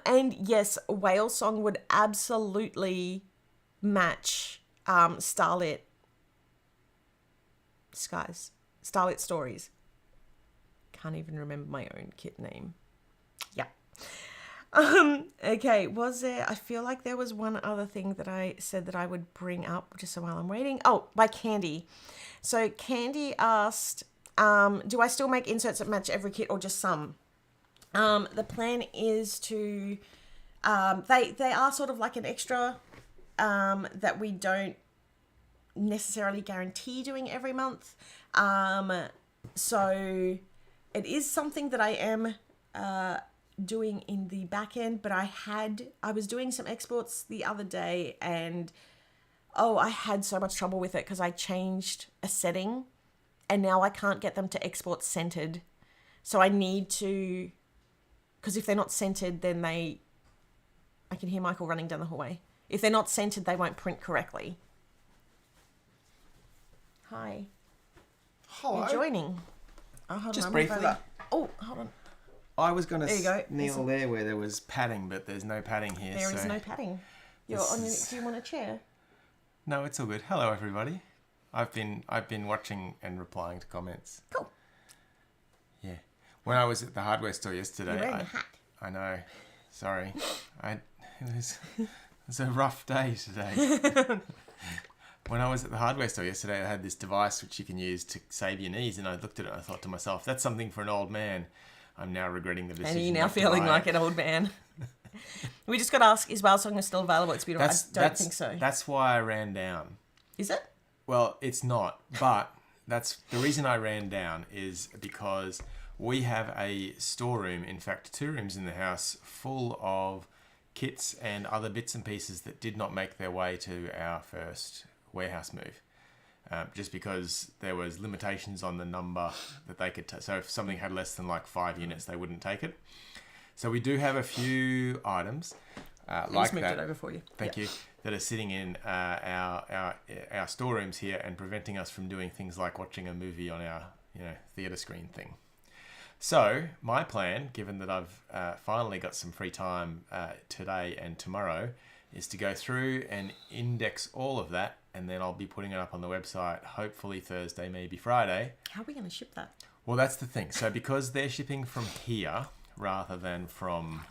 Speaker 2: And yes, Whale Song would absolutely match Starlit Skies, Starlit Stories. Can't even remember my own kit name. Yeah. Okay, I feel like there was one other thing that I said that I would bring up just so while I'm waiting. Oh, by Candy. So Candy asked, do I still make inserts that match every kit or just some? The plan is to, they are sort of like an extra that we don't necessarily guarantee doing every month. So it is something that I am doing in the back end, but I was doing some exports the other day, and I had so much trouble with it because I changed a setting and now I can't get them to export centered. So I need to, because if they're not centered, then I can hear Michael running down the hallway. If they're not centered, they won't print correctly. Hi.
Speaker 3: Hello.
Speaker 2: You're joining. Oh, hold
Speaker 3: Just
Speaker 2: on,
Speaker 3: briefly.
Speaker 2: Oh, hold on.
Speaker 3: I was going
Speaker 2: There you go.
Speaker 3: to kneel there where there was padding, but there's no padding here.
Speaker 2: There is no padding. Do you want a chair?
Speaker 3: No, it's all good. Hello, everybody. I've been watching and replying to comments.
Speaker 2: Cool.
Speaker 3: Yeah. When I was at the hardware store yesterday,
Speaker 2: You're wearing a hat.
Speaker 3: I know. Sorry. It was a rough day today. When I was at the hardware store yesterday, I had this device which you can use to save your knees, and I looked at it and I thought to myself, that's something for an old man. I'm now regretting the decision.
Speaker 2: And you're now
Speaker 3: not to
Speaker 2: feeling
Speaker 3: buy
Speaker 2: like
Speaker 3: it.
Speaker 2: an old man. We just got to ask, is Wild Song still available? It's beautiful. I don't think so.
Speaker 3: That's why I ran down.
Speaker 2: Is it?
Speaker 3: Well, it's not, but that's the reason I ran down is because we have a storeroom, in fact, 2 rooms in the house full of kits and other bits and pieces that did not make their way to our first warehouse move. Just because there was limitations on the number that they could so if something had less than like 5 units, they wouldn't take it. So we do have a few items like
Speaker 2: moved
Speaker 3: that.
Speaker 2: it over for you.
Speaker 3: Thank you. That are sitting in our storerooms here and preventing us from doing things like watching a movie on our theatre screen thing. So my plan, given that I've finally got some free time today and tomorrow, is to go through and index all of that, and then I'll be putting it up on the website hopefully Thursday, maybe Friday.
Speaker 2: How are we going to ship that?
Speaker 3: Well, that's the thing. So because they're shipping from here rather than from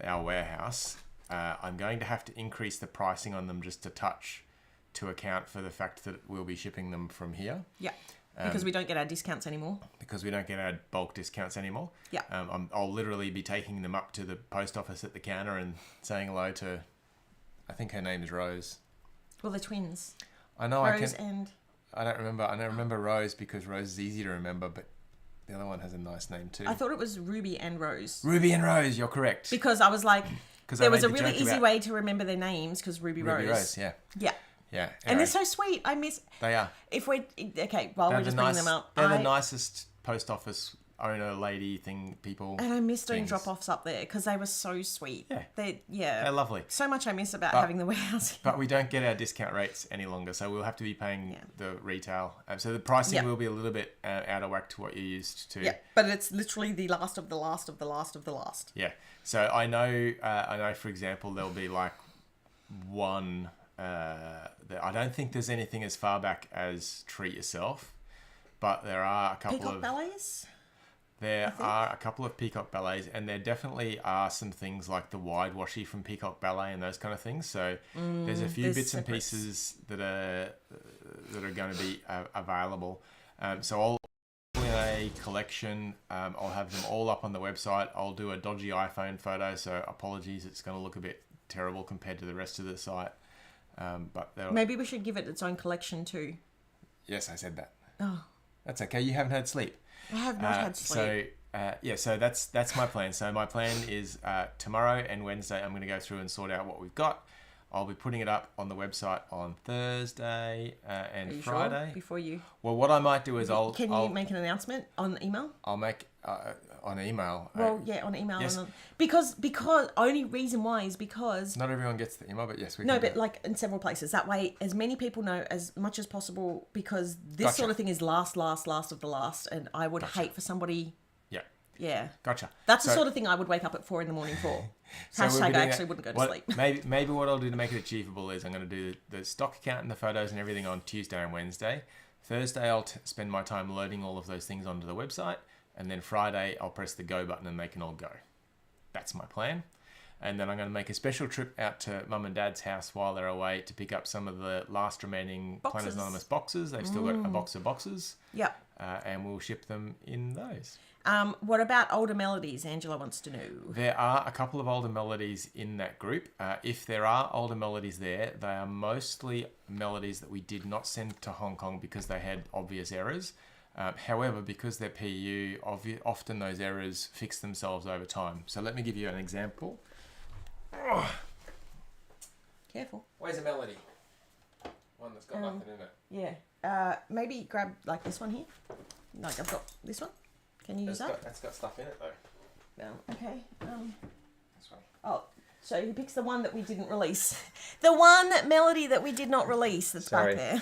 Speaker 3: our warehouse, I'm going to have to increase the pricing on them just a touch to account for the fact that we'll be shipping them from here.
Speaker 2: Yeah. Because we don't get our discounts anymore.
Speaker 3: Because we don't get our bulk discounts anymore.
Speaker 2: Yeah.
Speaker 3: I'll literally be taking them up to the post office at the counter and saying hello to, I think her name is Rose.
Speaker 2: Well, they're twins.
Speaker 3: I know.
Speaker 2: Rose and...
Speaker 3: I don't remember Rose because Rose is easy to remember, but the other one has a nice name too.
Speaker 2: I thought it was Ruby and Rose.
Speaker 3: Ruby and Rose, you're correct.
Speaker 2: Because I was like, there was a really easy
Speaker 3: about
Speaker 2: way to remember their names because Ruby Rose.
Speaker 3: Yeah.
Speaker 2: Yeah.
Speaker 3: Yeah.
Speaker 2: And they're so sweet.
Speaker 3: They are.
Speaker 2: If we're... Okay, while we're just bringing them up.
Speaker 3: They're the nicest post office owner lady people.
Speaker 2: And I miss doing drop-offs up there because they were so sweet.
Speaker 3: Yeah.
Speaker 2: They're
Speaker 3: lovely.
Speaker 2: So much I miss about having the warehouse.
Speaker 3: But we don't get our discount rates any longer, so we'll have to be paying the retail. So the pricing will be a little bit out of whack to what you're used to.
Speaker 2: Yeah, but it's literally the last of the last of the last of the last.
Speaker 3: Yeah. So I know, for example, there'll be like one... I don't think there's anything as far back as Treat Yourself, but there are a couple
Speaker 2: Peacock Ballets?
Speaker 3: There are a couple of Peacock Ballets, and there definitely are some things like the wide washi from Peacock Ballet and those kind of things. So there's a few bits and pieces that are going to be available. So I'll in a collection. I'll have them all up on the website. I'll do a dodgy iPhone photo, so apologies. It's going to look a bit terrible compared to the rest of the site. But
Speaker 2: maybe we should give it its own collection too.
Speaker 3: Yes, I said that.
Speaker 2: Oh,
Speaker 3: that's okay. You haven't had sleep.
Speaker 2: I have not had sleep.
Speaker 3: So that's my plan. So my plan is tomorrow and Wednesday I'm going to go through and sort out what we've got. I'll be putting it up on the website on Thursday and Friday.
Speaker 2: Sure? Before you.
Speaker 3: Well, what I might do is
Speaker 2: Can you make an announcement on email?
Speaker 3: I'll make on email.
Speaker 2: Well, on email.
Speaker 3: Yes.
Speaker 2: Because only reason why is because...
Speaker 3: Not everyone gets the email, but yes, we can.
Speaker 2: No, but like in several places. That way, as many people know as much as possible, because this sort of thing is last of the last, and I would hate for somebody... Yeah.
Speaker 3: Gotcha.
Speaker 2: That's the sort of thing I would wake up at 4 a.m. for. Hashtag I actually wouldn't go to sleep.
Speaker 3: Maybe what I'll do to make it achievable is I'm going to do the stock account and the photos and everything on Tuesday and Wednesday. Thursday I'll spend my time loading all of those things onto the website, and then Friday I'll press the go button and they can all go. That's my plan. And then I'm going to make a special trip out to Mum and Dad's house while they're away to pick up some of the last remaining Planners Anonymous boxes. They've still got a box of boxes.
Speaker 2: Yep.
Speaker 3: And we'll ship them in those.
Speaker 2: What about older melodies? Angela wants to know.
Speaker 3: There are a couple of older melodies in that group. If there are older melodies there, they are mostly melodies that we did not send to Hong Kong because they had obvious errors. However, because they're PU, often those errors fix themselves over time. So let me give you an example.
Speaker 2: Careful.
Speaker 3: Where's a melody? One that's got nothing in it.
Speaker 2: Yeah. Maybe grab like this one here. Like I've got this one. Can you use that?
Speaker 3: That's got stuff in it though.
Speaker 2: Okay.
Speaker 3: This one.
Speaker 2: Oh, so he picks the one that we didn't release. The one melody that we did not release that's back there.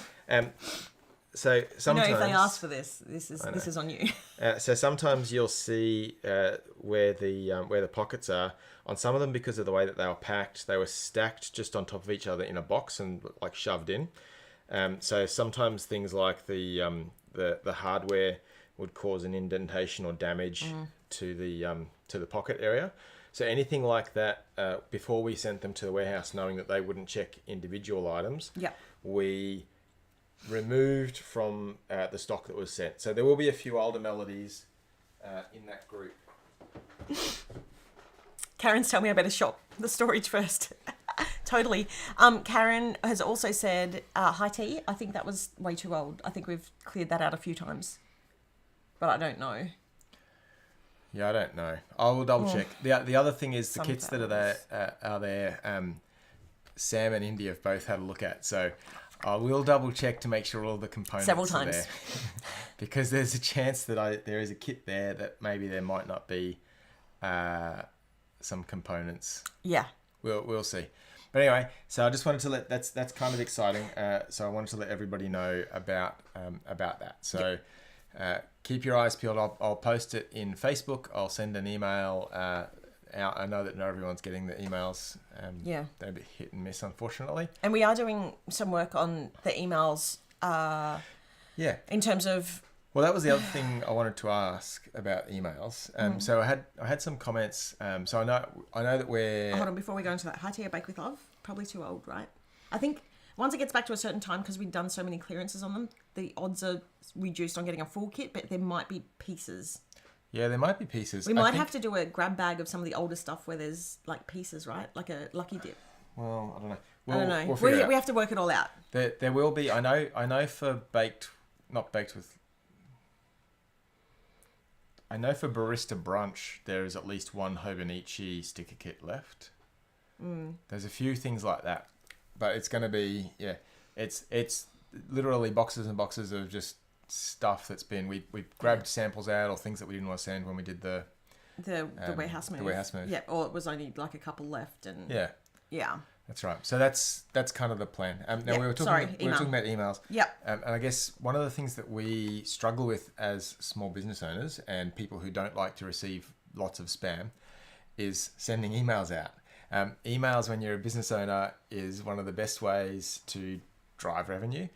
Speaker 3: So sometimes
Speaker 2: if they ask for this is on you.
Speaker 3: So sometimes you'll see where the pockets are on some of them because of the way that they were packed. They were stacked just on top of each other in a box and like shoved in. So sometimes things like the hardware would cause an indentation or damage to the pocket area. So anything like that, before we sent them to the warehouse, knowing that they wouldn't check individual items, we removed from the stock that was sent. So there will be a few older melodies in that group.
Speaker 2: Karen's telling me I better shop the storage first. Totally. Karen has also said high tea. I think that was way too old. I think we've cleared that out a few times, but I don't know.
Speaker 3: Yeah, I don't know. I will double check. The other thing is the kits that are there. Sam and Indy have both had a look at, so I will double check to make sure all the components
Speaker 2: several
Speaker 3: are
Speaker 2: times
Speaker 3: there. Because there's a chance that there is a kit there that maybe there might not be some components.
Speaker 2: Yeah.
Speaker 3: We'll see. But anyway, so I just wanted to that's kind of exciting. So I wanted to let everybody know about that. So keep your eyes peeled. I'll post it in Facebook. I'll send an email out. I know that not everyone's getting the emails. They're a bit hit and miss, unfortunately.
Speaker 2: And we are doing some work on the emails. In terms of.
Speaker 3: Well, that was the other thing I wanted to ask about emails. So I had some comments. So I know that we're.
Speaker 2: Hold on, before we go into that, high tea or bake with love, probably too old, right? I think once it gets back to a certain time, because we've done so many clearances on them, the odds are reduced on getting a full kit, but there might be pieces.
Speaker 3: Yeah, there might be pieces.
Speaker 2: We might have to do a grab bag of some of the older stuff where there's like pieces, right? Like a lucky dip.
Speaker 3: Well, I don't know.
Speaker 2: I don't know. We have to work it all out.
Speaker 3: There will be. I know for not baked with. I know for Barista Brunch, there is at least one Hobonichi sticker kit left. There's a few things like that. But it's going to be, it's literally boxes and boxes of just stuff that's been, we grabbed samples out or things that we didn't want to send when we did the
Speaker 2: warehouse move.
Speaker 3: The warehouse move.
Speaker 2: Yeah, or it was only like a couple left. And yeah.
Speaker 3: That's right. So that's kind of the plan. Now we were talking about emails.
Speaker 2: Yeah.
Speaker 3: And I guess one of the things that we struggle with as small business owners and people who don't like to receive lots of spam is sending emails out. Emails when you're a business owner is one of the best ways to drive revenue.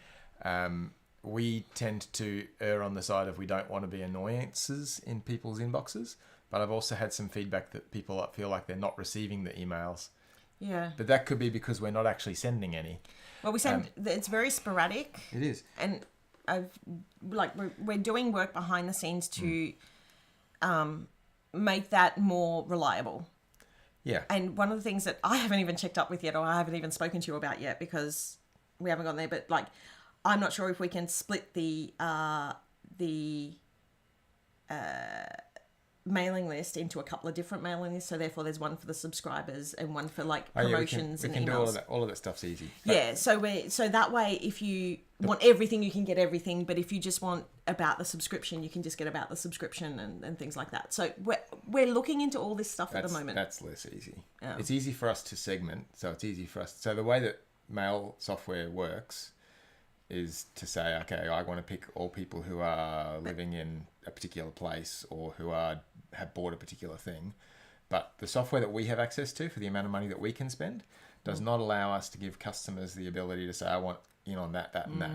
Speaker 3: We tend to err on the side of we don't want to be annoyances in people's inboxes, but I've also had some feedback that people feel like they're not receiving the emails.
Speaker 2: Yeah.
Speaker 3: But that could be because we're not actually sending any.
Speaker 2: Well, we send, it's very sporadic.
Speaker 3: It is.
Speaker 2: And we're doing work behind the scenes to make that more reliable.
Speaker 3: Yeah.
Speaker 2: And one of the things that I haven't even checked up with yet, or I haven't even spoken to you about yet because we haven't gone there, but like, I'm not sure if we can split the mailing list into a couple of different mailing lists. So therefore there's one for the subscribers and one for like promotions and emails. We can do all of that stuff's easy. Yeah. So that way, if you want everything, you can get everything. But if you just want about the subscription, you can just get about the subscription and things like that. So we're looking into all this stuff at the moment.
Speaker 3: That's less easy. Yeah. It's easy for us to segment. So it's easy for us. So the way that mail software works is to say, okay, I want to pick all people who are living in a particular place or who have bought a particular thing. But the software that we have access to for the amount of money that we can spend does not allow us to give customers the ability to say, I want in on that, and that.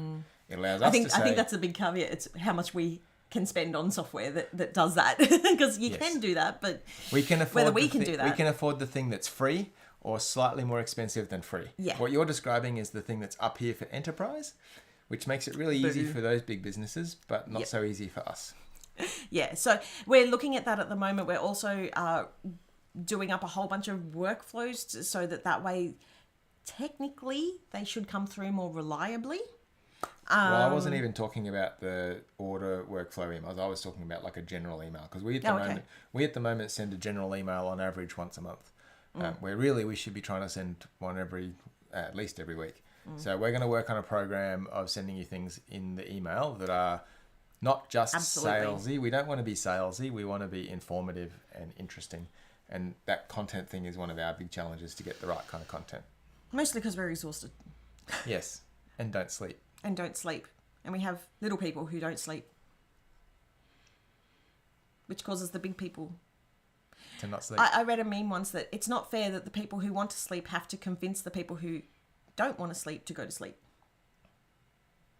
Speaker 3: It allows us to say... I think
Speaker 2: that's a big caveat. It's how much we can spend on software that does that. Because you can do that, but we can afford whether we can do that.
Speaker 3: We can afford the thing that's free or slightly more expensive than free.
Speaker 2: Yeah.
Speaker 3: What you're describing is the thing that's up here for enterprise, which makes it really easy for those big businesses, but not so easy for us.
Speaker 2: Yeah, so we're looking at that at the moment. We're also doing up a whole bunch of workflows so that way, technically, they should come through more reliably.
Speaker 3: Well, I wasn't even talking about the order workflow emails. I was talking about like a general email because we at the moment send a general email on average once a month, where really we should be trying to send one at least every week. So we're going to work on a program of sending you things in the email that are not just salesy. We don't want to be salesy. We want to be informative and interesting. And that content thing is one of our big challenges to get the right kind of content.
Speaker 2: Mostly because we're exhausted.
Speaker 3: Yes. And don't sleep.
Speaker 2: And we have little people who don't sleep. Which causes the big people
Speaker 3: to not sleep.
Speaker 2: I read a meme once that it's not fair that the people who want to sleep have to convince the people who don't want to sleep to go to sleep.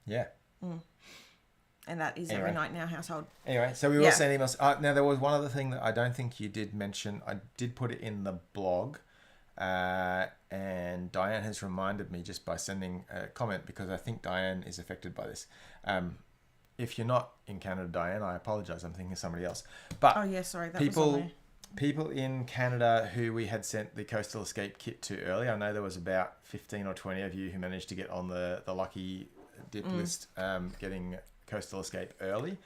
Speaker 3: Yeah.
Speaker 2: And that is every night in our household.
Speaker 3: Anyway, so we will send emails. Now, there was one other thing that I don't think you did mention. I did put it in the blog. And Diane has reminded me just by sending a comment, because I think Diane is affected by this. If you're not in Canada, Diane, I apologize. I'm thinking of somebody else. But
Speaker 2: sorry, that was on there.
Speaker 3: People in Canada who we had sent the Coastal Escape kit to early, I know there was about 15 or 20 of you who managed to get on the lucky dip list, getting Coastal Escape early.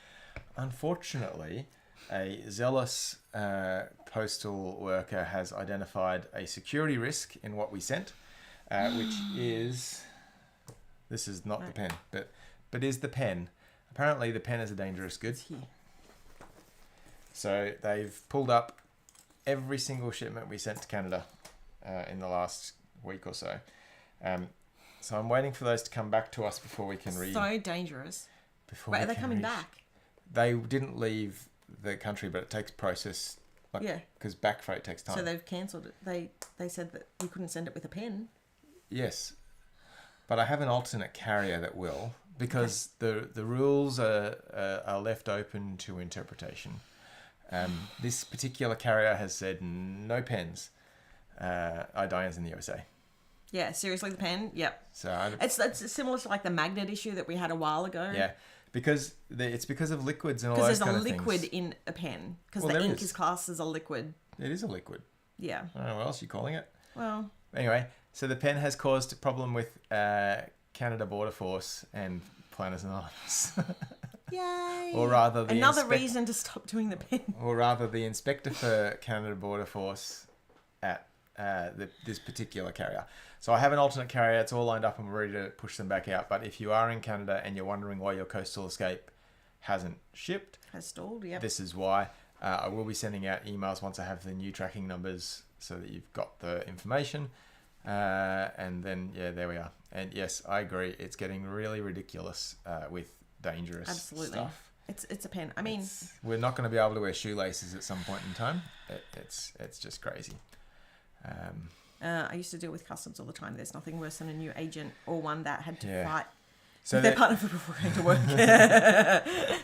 Speaker 3: Unfortunately, a zealous postal worker has identified a security risk in what we sent, which is... This is not the pen, but is the pen. Apparently, the pen is a dangerous good. So they've pulled up every single shipment we sent to Canada in the last week or so. So I'm waiting for those to come back to us before we can read.
Speaker 2: So dangerous.
Speaker 3: Wait,
Speaker 2: are they coming back?
Speaker 3: They didn't leave the country, but it takes process. Because back freight takes time.
Speaker 2: So they've cancelled it. They said that we couldn't send it with a pen.
Speaker 3: Yes. But I have an alternate carrier that will, because the rules are left open to interpretation. This particular carrier has said no pens. Diane's in the USA.
Speaker 2: Yeah, seriously, the pen. Yep.
Speaker 3: So
Speaker 2: it's similar to like the magnet issue that we had a while ago.
Speaker 3: Yeah, because it's because of liquids and all those kind of things.
Speaker 2: Because there's a liquid in a pen. Because the ink is classed as a liquid.
Speaker 3: It is a liquid.
Speaker 2: Yeah.
Speaker 3: I don't know what else you're calling it.
Speaker 2: Well.
Speaker 3: Anyway, so the pen has caused a problem with Canada Border Force and Planners Anonymous.
Speaker 2: Yay!
Speaker 3: Or rather,
Speaker 2: another reason to stop doing the pen.
Speaker 3: Or rather, the inspector for Canada Border Force at this particular carrier. So I have an alternate carrier. It's all lined up and we're ready to push them back out. But if you are in Canada and you're wondering why your Coastal Escape hasn't shipped,
Speaker 2: has stalled, yeah,
Speaker 3: this is why. I will be sending out emails once I have the new tracking numbers so that you've got the information. And then, there we are. And yes, I agree. It's getting really ridiculous with dangerous stuff.
Speaker 2: It's a pen. I mean,
Speaker 3: we're not going to be able to wear shoelaces at some point in time. It's just crazy.
Speaker 2: I used to deal with customs all the time. There's nothing worse than a new agent or one that had to fight with their partner before going to work.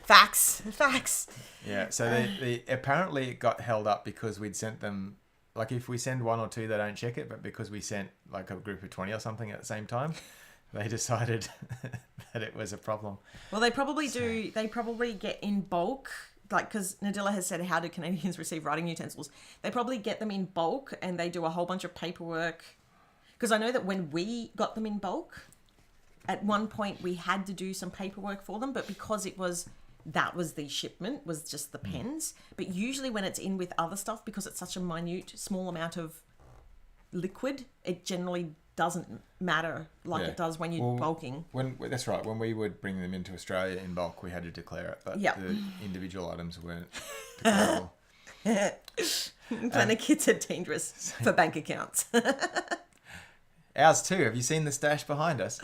Speaker 2: Facts.
Speaker 3: Yeah. So they apparently it got held up because we'd sent them. Like if we send one or two, they don't check it. But because we sent like a group of 20 or something at the same time, they decided that it was a problem.
Speaker 2: Well, they probably do. They probably get in bulk. Like, because Nadilla has said, how do Canadians receive writing utensils? They probably get them in bulk and they do a whole bunch of paperwork. Because I know that when we got them in bulk, at one point we had to do some paperwork for them, but because that was the shipment, was just the pens. But usually when it's in with other stuff, because it's such a minute, small amount of liquid, it generally doesn't matter like it does when you're bulking.
Speaker 3: That's right. When we would bring them into Australia in bulk, we had to declare it, but the individual items weren't declarable.
Speaker 2: Planner kits are dangerous for bank accounts.
Speaker 3: Ours too. Have you seen the stash behind us?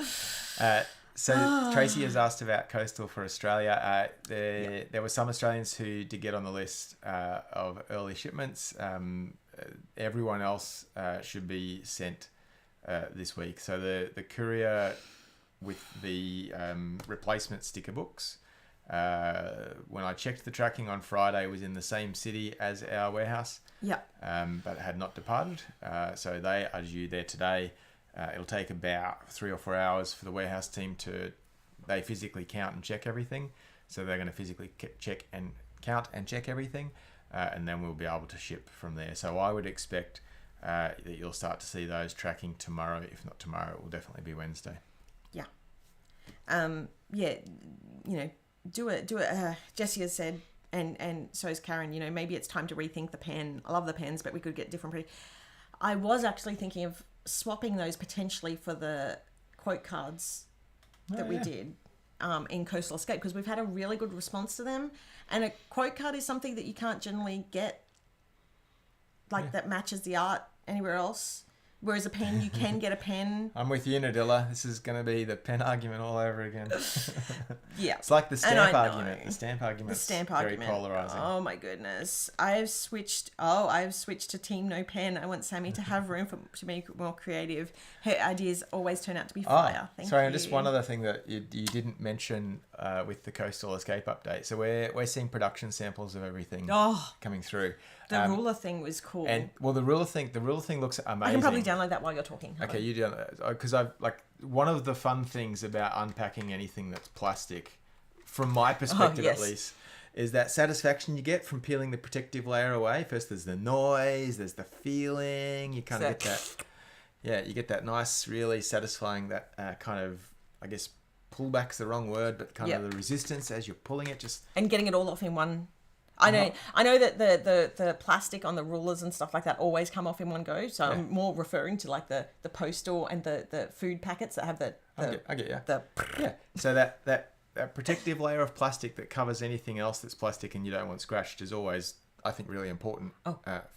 Speaker 3: So Tracy has asked about Coastal for Australia. There were some Australians who did get on the list of early shipments. Everyone else should be sent this week. So the courier with the replacement sticker books, when I checked the tracking on Friday, was in the same city as our warehouse. Yeah. But had not departed. So they are due there today. It'll take about 3 or 4 hours for the warehouse team they physically count and check everything. So they're going to physically count and check everything. And then we'll be able to ship from there. So I would expect that you'll start to see those tracking tomorrow. If not tomorrow, it will definitely be Wednesday.
Speaker 2: Yeah. Do it. Jessie has said, and so has Karen, maybe it's time to rethink the pen. I love the pens, but we could get different. I was actually thinking of swapping those potentially for the quote cards that we did in Coastal Escape, because we've had a really good response to them. And a quote card is something that you can't generally get that matches the art anywhere else. Whereas a pen, you can get a pen.
Speaker 3: I'm with you, Nadilla. This is going to be the pen argument all over again.
Speaker 2: Yeah.
Speaker 3: It's like the
Speaker 2: And I
Speaker 3: stamp
Speaker 2: know.
Speaker 3: argument. The stamp argument is very
Speaker 2: argument.
Speaker 3: polarizing.
Speaker 2: Oh my goodness. I've switched to team no pen. I want Sammy to have room to make it more creative. Her ideas always turn out to be fire. Thank
Speaker 3: sorry,
Speaker 2: you.
Speaker 3: and just one other thing that you didn't mention with the Coastal Escape update. So we're seeing production samples of everything coming through.
Speaker 2: The ruler thing was cool.
Speaker 3: And well, the ruler thing looks amazing.
Speaker 2: I can probably download that while you're talking.
Speaker 3: Okay, you do, because I've one of the fun things about unpacking anything that's plastic, from my perspective at least, is that satisfaction you get from peeling the protective layer away. First, there's the noise, there's the feeling. You kind of get that. Yeah, you get that nice, really satisfying that kind of, I guess, pullback's the wrong word, but kind of the resistance as you're pulling it, just
Speaker 2: and getting it all off in one. I know that the plastic on the rulers and stuff like that always come off in one go. So I'm more referring to like the postal and the food packets that have
Speaker 3: I get you. So that protective layer of plastic that covers anything else that's plastic and you don't want scratched is always, I think, really important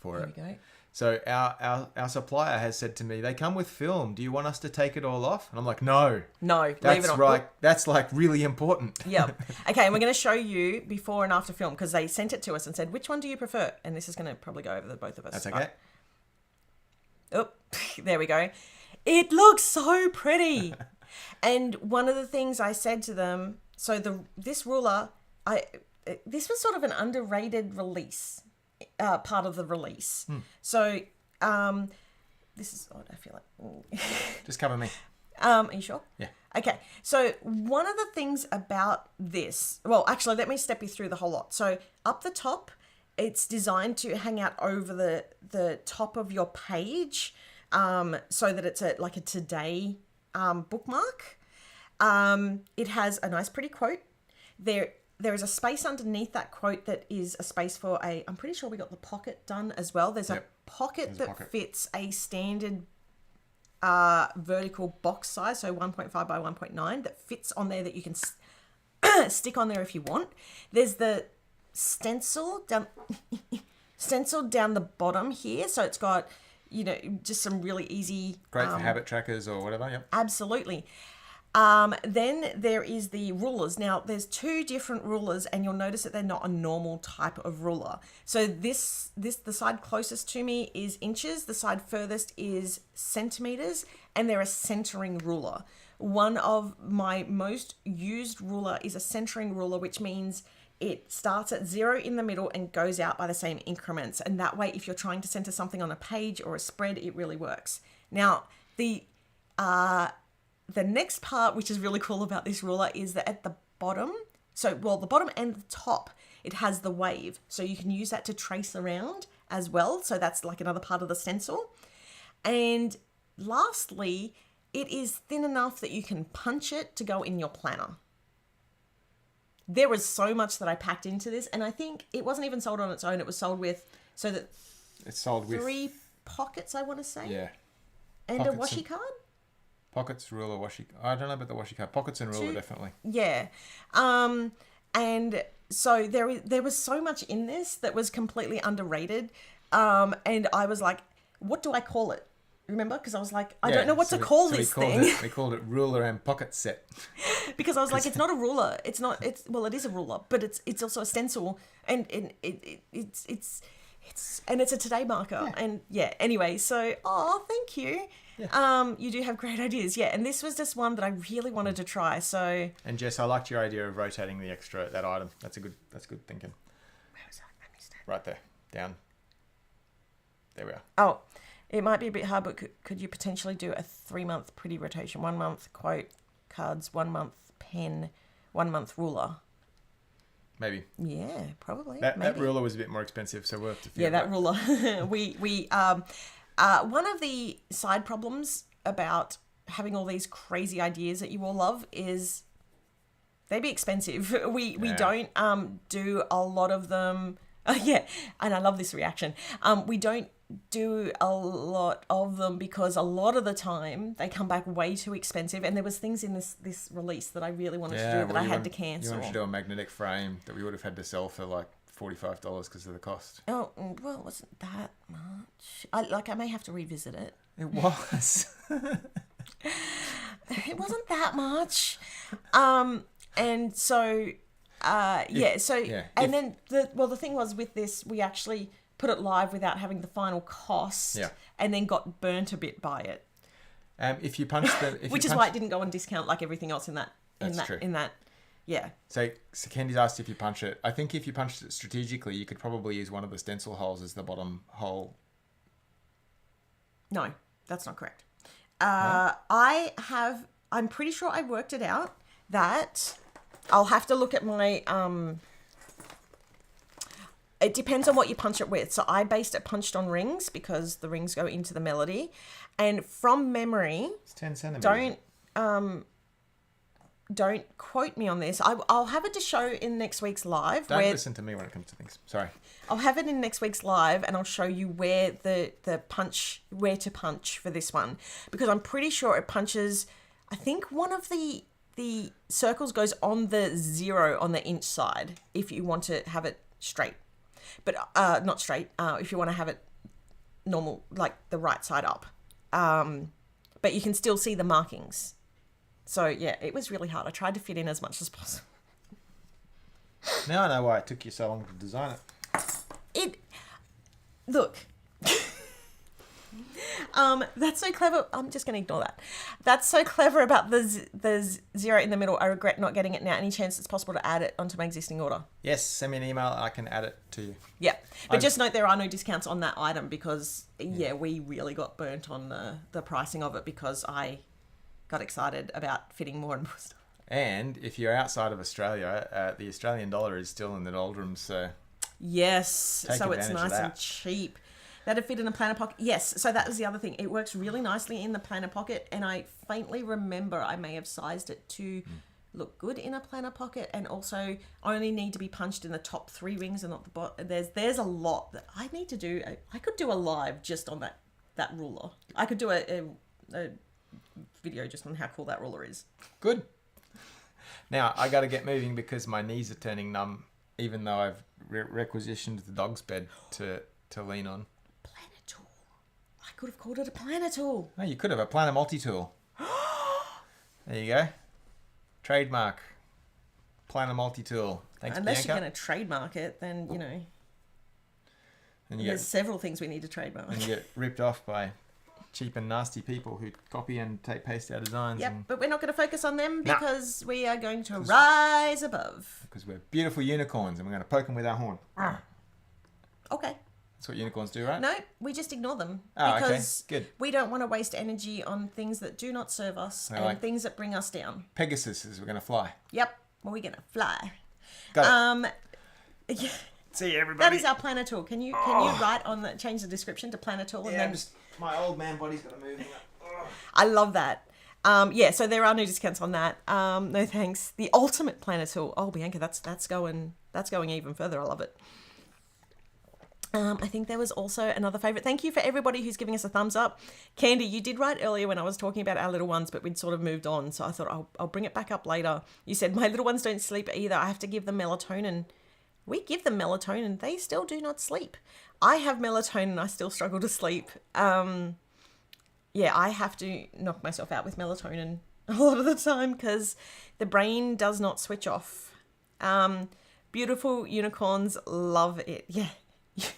Speaker 3: for it.
Speaker 2: There we go.
Speaker 3: So our supplier has said to me, they come with film. Do you want us to take it all off? And I'm like, no, leave it on. Right. That's like really important.
Speaker 2: Yep. Okay, and we're going to show you before and after film because they sent it to us and said, which one do you prefer? And this is going to probably go over the both of us.
Speaker 3: That's okay.
Speaker 2: There we go. It looks so pretty. And one of the things I said to them, so this ruler, this was sort of an underrated release. Part of the release. So this is odd, I feel like.
Speaker 3: Just cover me.
Speaker 2: Are you sure?
Speaker 3: Yeah.
Speaker 2: Okay. So one of the things about this, well, actually, let me step you through the whole lot. So up the top, it's designed to hang out over the top of your page, so that it's like a today bookmark. It has a nice, pretty quote. There is a space underneath that quote that is a space for I'm pretty sure we got the pocket done as well. There's a pocket that fits a standard vertical box size, so 1.5 by 1.9 that fits on there that you can stick on there if you want. There's the stencil down the bottom here, so it's got, just some really easy...
Speaker 3: Great for habit trackers or whatever, yep.
Speaker 2: Absolutely. Then there is the rulers. Now, there's two different rulers, and you'll notice that they're not a normal type of ruler. So the side closest to me is inches, the side furthest is centimeters, and they're a centering ruler. One of my most used ruler is a centering ruler, which means it starts at 0 in the middle and goes out by the same increments. And that way, if you're trying to center something on a page or a spread, it really works. Now, the next part, which is really cool about this ruler, is that at the bottom, the bottom and the top, it has the wave. So you can use that to trace around as well. So that's like another part of the stencil. And lastly, it is thin enough that you can punch it to go in your planner. There was so much that I packed into this, and I think it wasn't even sold on its own. It was sold with,
Speaker 3: it's sold with
Speaker 2: 3 pockets, I want to say.
Speaker 3: Yeah.
Speaker 2: And
Speaker 3: pockets
Speaker 2: a washi card.
Speaker 3: Pockets, ruler, washi. I don't know about the washi card. Pockets and ruler, definitely.
Speaker 2: Yeah. And so there was so much in this that was completely underrated. And I was like, what do I call it? Remember? Because I was like, I don't know what to call this thing.
Speaker 3: We called it ruler and pocket set.
Speaker 2: Because I was like, it's not a ruler. It is a ruler, but it's also a stencil, and it's a today marker. Yeah. And anyway, so thank you. Yeah. You do have great ideas. Yeah, and this was just one that I really wanted to try. So.
Speaker 3: And Jess, I liked your idea of rotating that item. That's good thinking.
Speaker 2: Where was that? I missed it.
Speaker 3: Right there, down. There we are.
Speaker 2: Oh, it might be a bit hard, but could you potentially do a 3-month pretty rotation? 1 month quote cards, 1 month pen, 1 month ruler.
Speaker 3: Maybe.
Speaker 2: Yeah, probably.
Speaker 3: That ruler was a bit more expensive, so we'll have to figure
Speaker 2: that ruler. One of the side problems about having all these crazy ideas that you all love is they be expensive. We don't do a lot of them. And I love this reaction. We don't do a lot of them because a lot of the time they come back way too expensive, and there was things in this release that I really wanted to do that I had to cancel.
Speaker 3: You wanted to do a magnetic frame that we would have had to sell for like $45 because of the cost.
Speaker 2: Oh, well, it wasn't that much. I may have to revisit it.
Speaker 3: It was.
Speaker 2: It wasn't that much. And so, then the thing was with this, we actually put it live without having the final cost, and then got burnt a bit by it.
Speaker 3: If you punch the,
Speaker 2: which is why it didn't go on discount like everything else in that.
Speaker 3: True.
Speaker 2: Yeah.
Speaker 3: So Candy's asked if you punch it. I think if you punched it strategically, you could probably use one of the stencil holes as the bottom hole.
Speaker 2: No, that's not correct.
Speaker 3: No?
Speaker 2: I'm pretty sure I worked it out that I'll have to look at my, it depends on what you punch it with. So I based it punched on rings because the rings go into the melody. And from memory,
Speaker 3: it's 10 centimeters.
Speaker 2: Don't quote me on this. I'll have it to show in next week's live.
Speaker 3: Don't listen to me when it comes to things. Sorry.
Speaker 2: I'll have it in next week's live, and I'll show you where where to punch for this one, because I'm pretty sure it punches. I think one of the circles goes on the 0 on the inch side if you want to have it straight, but not straight. If you want to have it normal, like the right side up, but you can still see the markings. So, yeah, it was really hard. I tried to fit in as much as possible.
Speaker 3: Now I know why it took you so long to design it.
Speaker 2: Look. That's so clever. I'm just going to ignore that. That's so clever about the 0 in the middle. I regret not getting it now. Any chance it's possible to add it onto my existing order?
Speaker 3: Yes, send me an email. I can add it to you.
Speaker 2: Yeah. But just note there are no discounts on that item because, we really got burnt on the pricing of it because I got excited about fitting more and more stuff.
Speaker 3: And if you're outside of Australia, the Australian dollar is still in the doldrums, so
Speaker 2: yes, so
Speaker 3: advantage
Speaker 2: it's
Speaker 3: of
Speaker 2: nice
Speaker 3: that.
Speaker 2: and cheap. That'd fit in a planner pocket. Yes, so that was the other thing. It works really nicely in the planner pocket, and I faintly remember I may have sized it to look good in a planner pocket, and also only need to be punched in the top 3 rings and not the bottom. There's a lot that I need to do. I could do a live just on that ruler. I could do a video just on how cool that ruler is.
Speaker 3: Good. Now I got to get moving because my knees are turning numb, even though I've requisitioned the dog's bed to lean on.
Speaker 2: Planner tool. I could have called it a planner tool.
Speaker 3: Oh, you could have a planner multi-tool. There you go. Trademark. Planner multi-tool. Thanks,
Speaker 2: Unless
Speaker 3: Bianca.
Speaker 2: you're going to trademark it, then
Speaker 3: And you
Speaker 2: there's
Speaker 3: get,
Speaker 2: several things we need to trademark.
Speaker 3: and you get ripped off by cheap and nasty people who copy and paste our designs.
Speaker 2: Yep,
Speaker 3: and,
Speaker 2: but we're not going to focus on them
Speaker 3: Nah.
Speaker 2: because we are going to rise above.
Speaker 3: because we're beautiful unicorns and we're going to poke them with our horn.
Speaker 2: Okay.
Speaker 3: That's what unicorns do, right?
Speaker 2: No, we just ignore them
Speaker 3: Oh, okay.
Speaker 2: because
Speaker 3: Good.
Speaker 2: we don't want to waste energy on things that do not serve us
Speaker 3: I
Speaker 2: and
Speaker 3: like-
Speaker 2: things that bring us down.
Speaker 3: Pegasus is we're going to fly.
Speaker 2: Yep, well, we're going to fly.
Speaker 3: Got it.
Speaker 2: Yeah,
Speaker 3: See you, everybody.
Speaker 2: that is our planner tool. Can you write on change the description to planner tool? And
Speaker 3: Yeah,
Speaker 2: then
Speaker 3: my old man body's got to move.
Speaker 2: I love that. So there are no discounts on that. No thanks. The ultimate planner tool. Oh, Bianca, that's going even further. I love it. I think there was also another favourite. Thank you for everybody who's giving us a thumbs up. Candy, you did write earlier when I was talking about our little ones, but we'd sort of moved on. So I thought I'll bring it back up later. You said, my little ones don't sleep either. I have to give them melatonin. We give them melatonin. They still do not sleep. I have melatonin. I still struggle to sleep. I have to knock myself out with melatonin a lot of the time because the brain does not switch off. Beautiful unicorns love it. Yeah.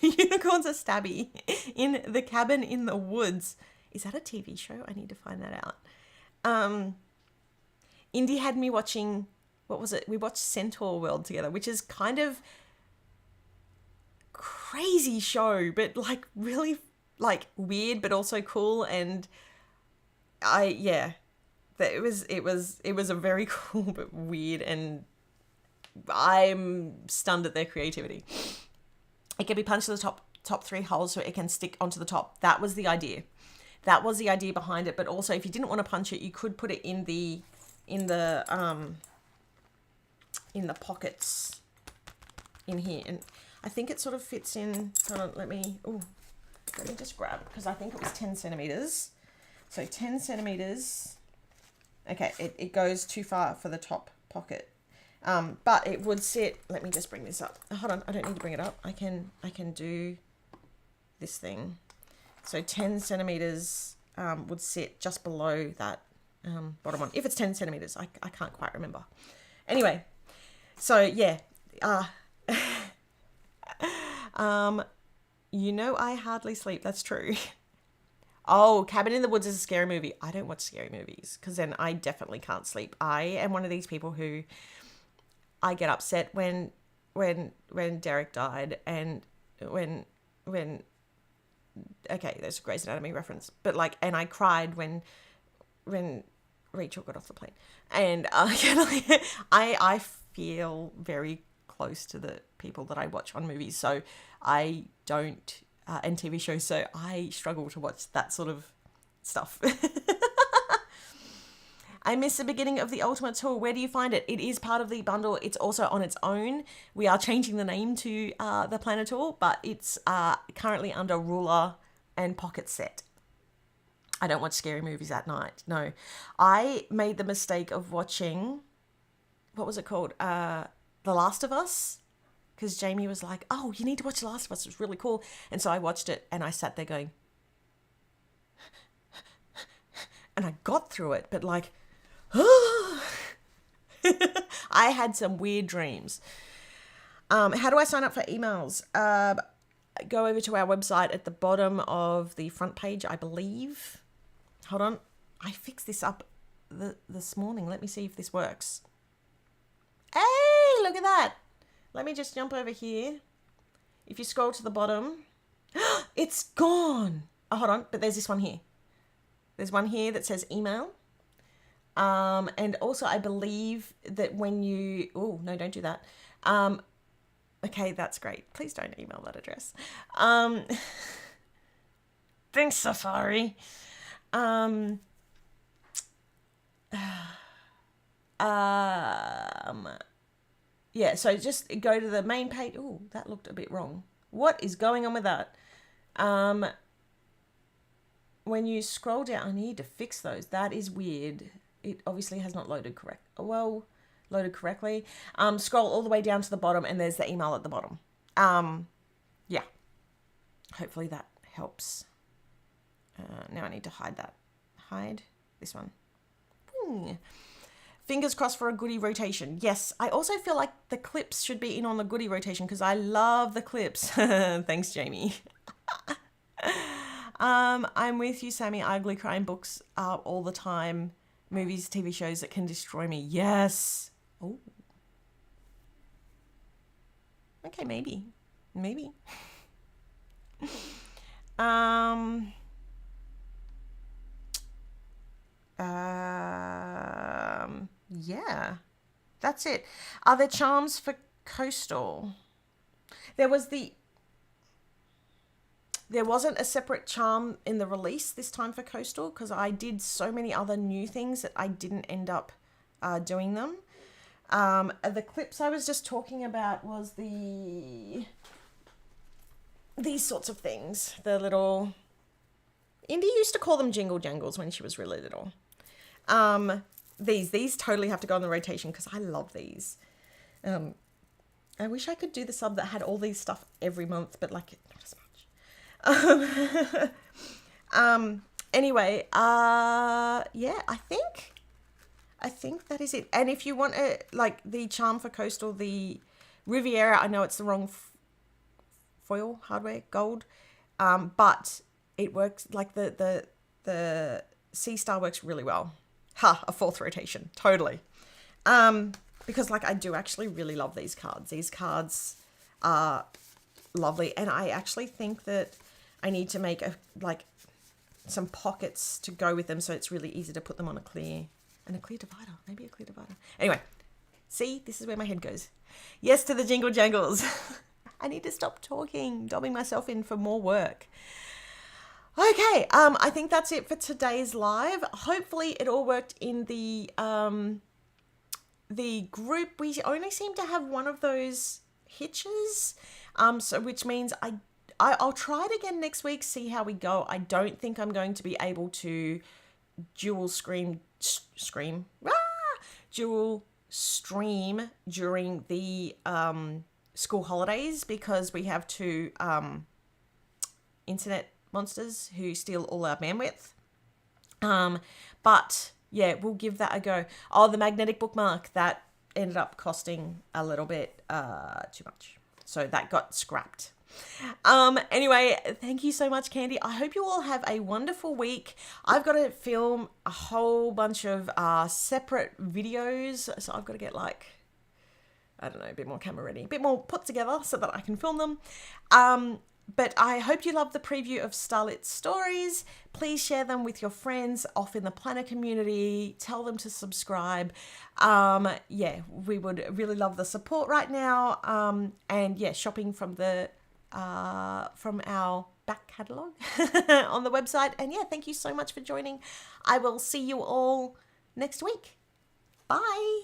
Speaker 2: Unicorns are stabby in the cabin in the woods. Is that a TV show? I need to find that out. Indy had me watching, what was it? We watched Centaur World together, which is kind of crazy show, but like really like weird, but also cool. And it was a very cool but weird, and I'm stunned at their creativity. It can be punched to the top 3 holes so it can stick onto the top. That was the idea. That was the idea behind it. But also, if you didn't want to punch it, you could put it in the pockets in here. And I think it sort of fits in. Hold on, let me just grab it because I think it was 10 centimeters. So 10 centimeters. Okay, it goes too far for the top pocket. But it would sit, let me just bring this up. Hold on, I don't need to bring it up. I can do this thing. So 10 centimeters would sit just below that bottom one. If it's 10 centimeters, I can't quite remember. Anyway, so yeah. You know I hardly sleep. That's true. Oh, Cabin in the Woods is a scary movie. I don't watch scary movies because then I definitely can't sleep. I am one of these people who I get upset when Derek died and when okay, there's a Grey's Anatomy reference, but like, and I cried when Rachel got off the plane, and I feel very close to the people that I watch on movies, so I don't and TV shows, so I struggle to watch that sort of stuff. I miss the beginning of the Ultimate Tour. Where do you find it? It is part of the bundle. It's also on its own. We are changing the name to the Planet Tour, but it's currently under Ruler and Pocket Set. I don't watch scary movies at night. No. I made the mistake of watching, what was it called? The Last of Us. Because Jamie was like, oh, you need to watch The Last of Us. It's really cool. And so I watched it and I sat there going, and I got through it, but like, I had some weird dreams. How do I sign up for emails? Go over to our website at the bottom of the front page, I believe. Hold on. I fixed this up this morning. Let me see if this works. Hey, look at that. Let me just jump over here. If you scroll to the bottom, it's gone. Oh, hold on. But there's this one here. There's one here that says email. And also I believe that when you, oh, no, don't do that. Okay, that's great. Please don't email that address. Thanks, Safari. Yeah, so just go to the main page. Oh, that looked a bit wrong. What is going on with that? When you scroll down, I need to fix those. That is weird. It obviously has not loaded correctly. Scroll all the way down to the bottom and there's the email at the bottom. Yeah. Hopefully that helps. Now I need to hide that. Hide this one. Fingers crossed for a goodie rotation. Yes, I also feel like the clips should be in on the goodie rotation because I love the clips. Thanks, Jamie. I'm with you, Sami. I ugly crying books all the time. Movies, TV shows that can destroy me. Yes. Oh. Okay, maybe. Yeah. That's it. Are there charms for Coastal? There wasn't a separate charm in the release this time for Coastal because I did so many other new things that I didn't end up doing them. The clips I was just talking about was these sorts of things. The little... Indy used to call them jingle jangles when she was really little. These totally have to go on the rotation because I love these. I wish I could do the sub that had all these stuff every month, but like not as much. Anyway, yeah, I think that is it. And if you want like the charm for Coastal, the Riviera, I know it's the wrong foil hardware gold, but it works like the Sea Star works really well. A fourth rotation, totally. Because like I do actually really love these cards. These cards are lovely, and I actually think that I need to make some pockets to go with them, so it's really easy to put them on a clear divider. Maybe a clear divider. Anyway, see, this is where my head goes. Yes to the jingle jangles. I need to stop talking, dobbing myself in for more work. Okay, I think that's it for today's live. Hopefully it all worked in the group. We only seem to have one of those hitches, so which means I'll try it again next week, see how we go. I don't think I'm going to be able to dual stream during the school holidays because we have two internet monsters who steal all our bandwidth. But yeah, we'll give that a go. Oh, the magnetic bookmark, that ended up costing a little bit too much. So that got scrapped. Anyway, thank you so much, Candy. I hope you all have a wonderful week. I've got to film a whole bunch of separate videos. So I've got to get like, I don't know, a bit more camera ready, a bit more put together so that I can film them. But I hope you love the preview of Starlit Stories. Please share them with your friends off in the planner community. Tell them to subscribe. Yeah, we would really love the support right now. And yeah, shopping from the from our back catalogue on the website. And yeah, thank you so much for joining. I will see you all next week. Bye.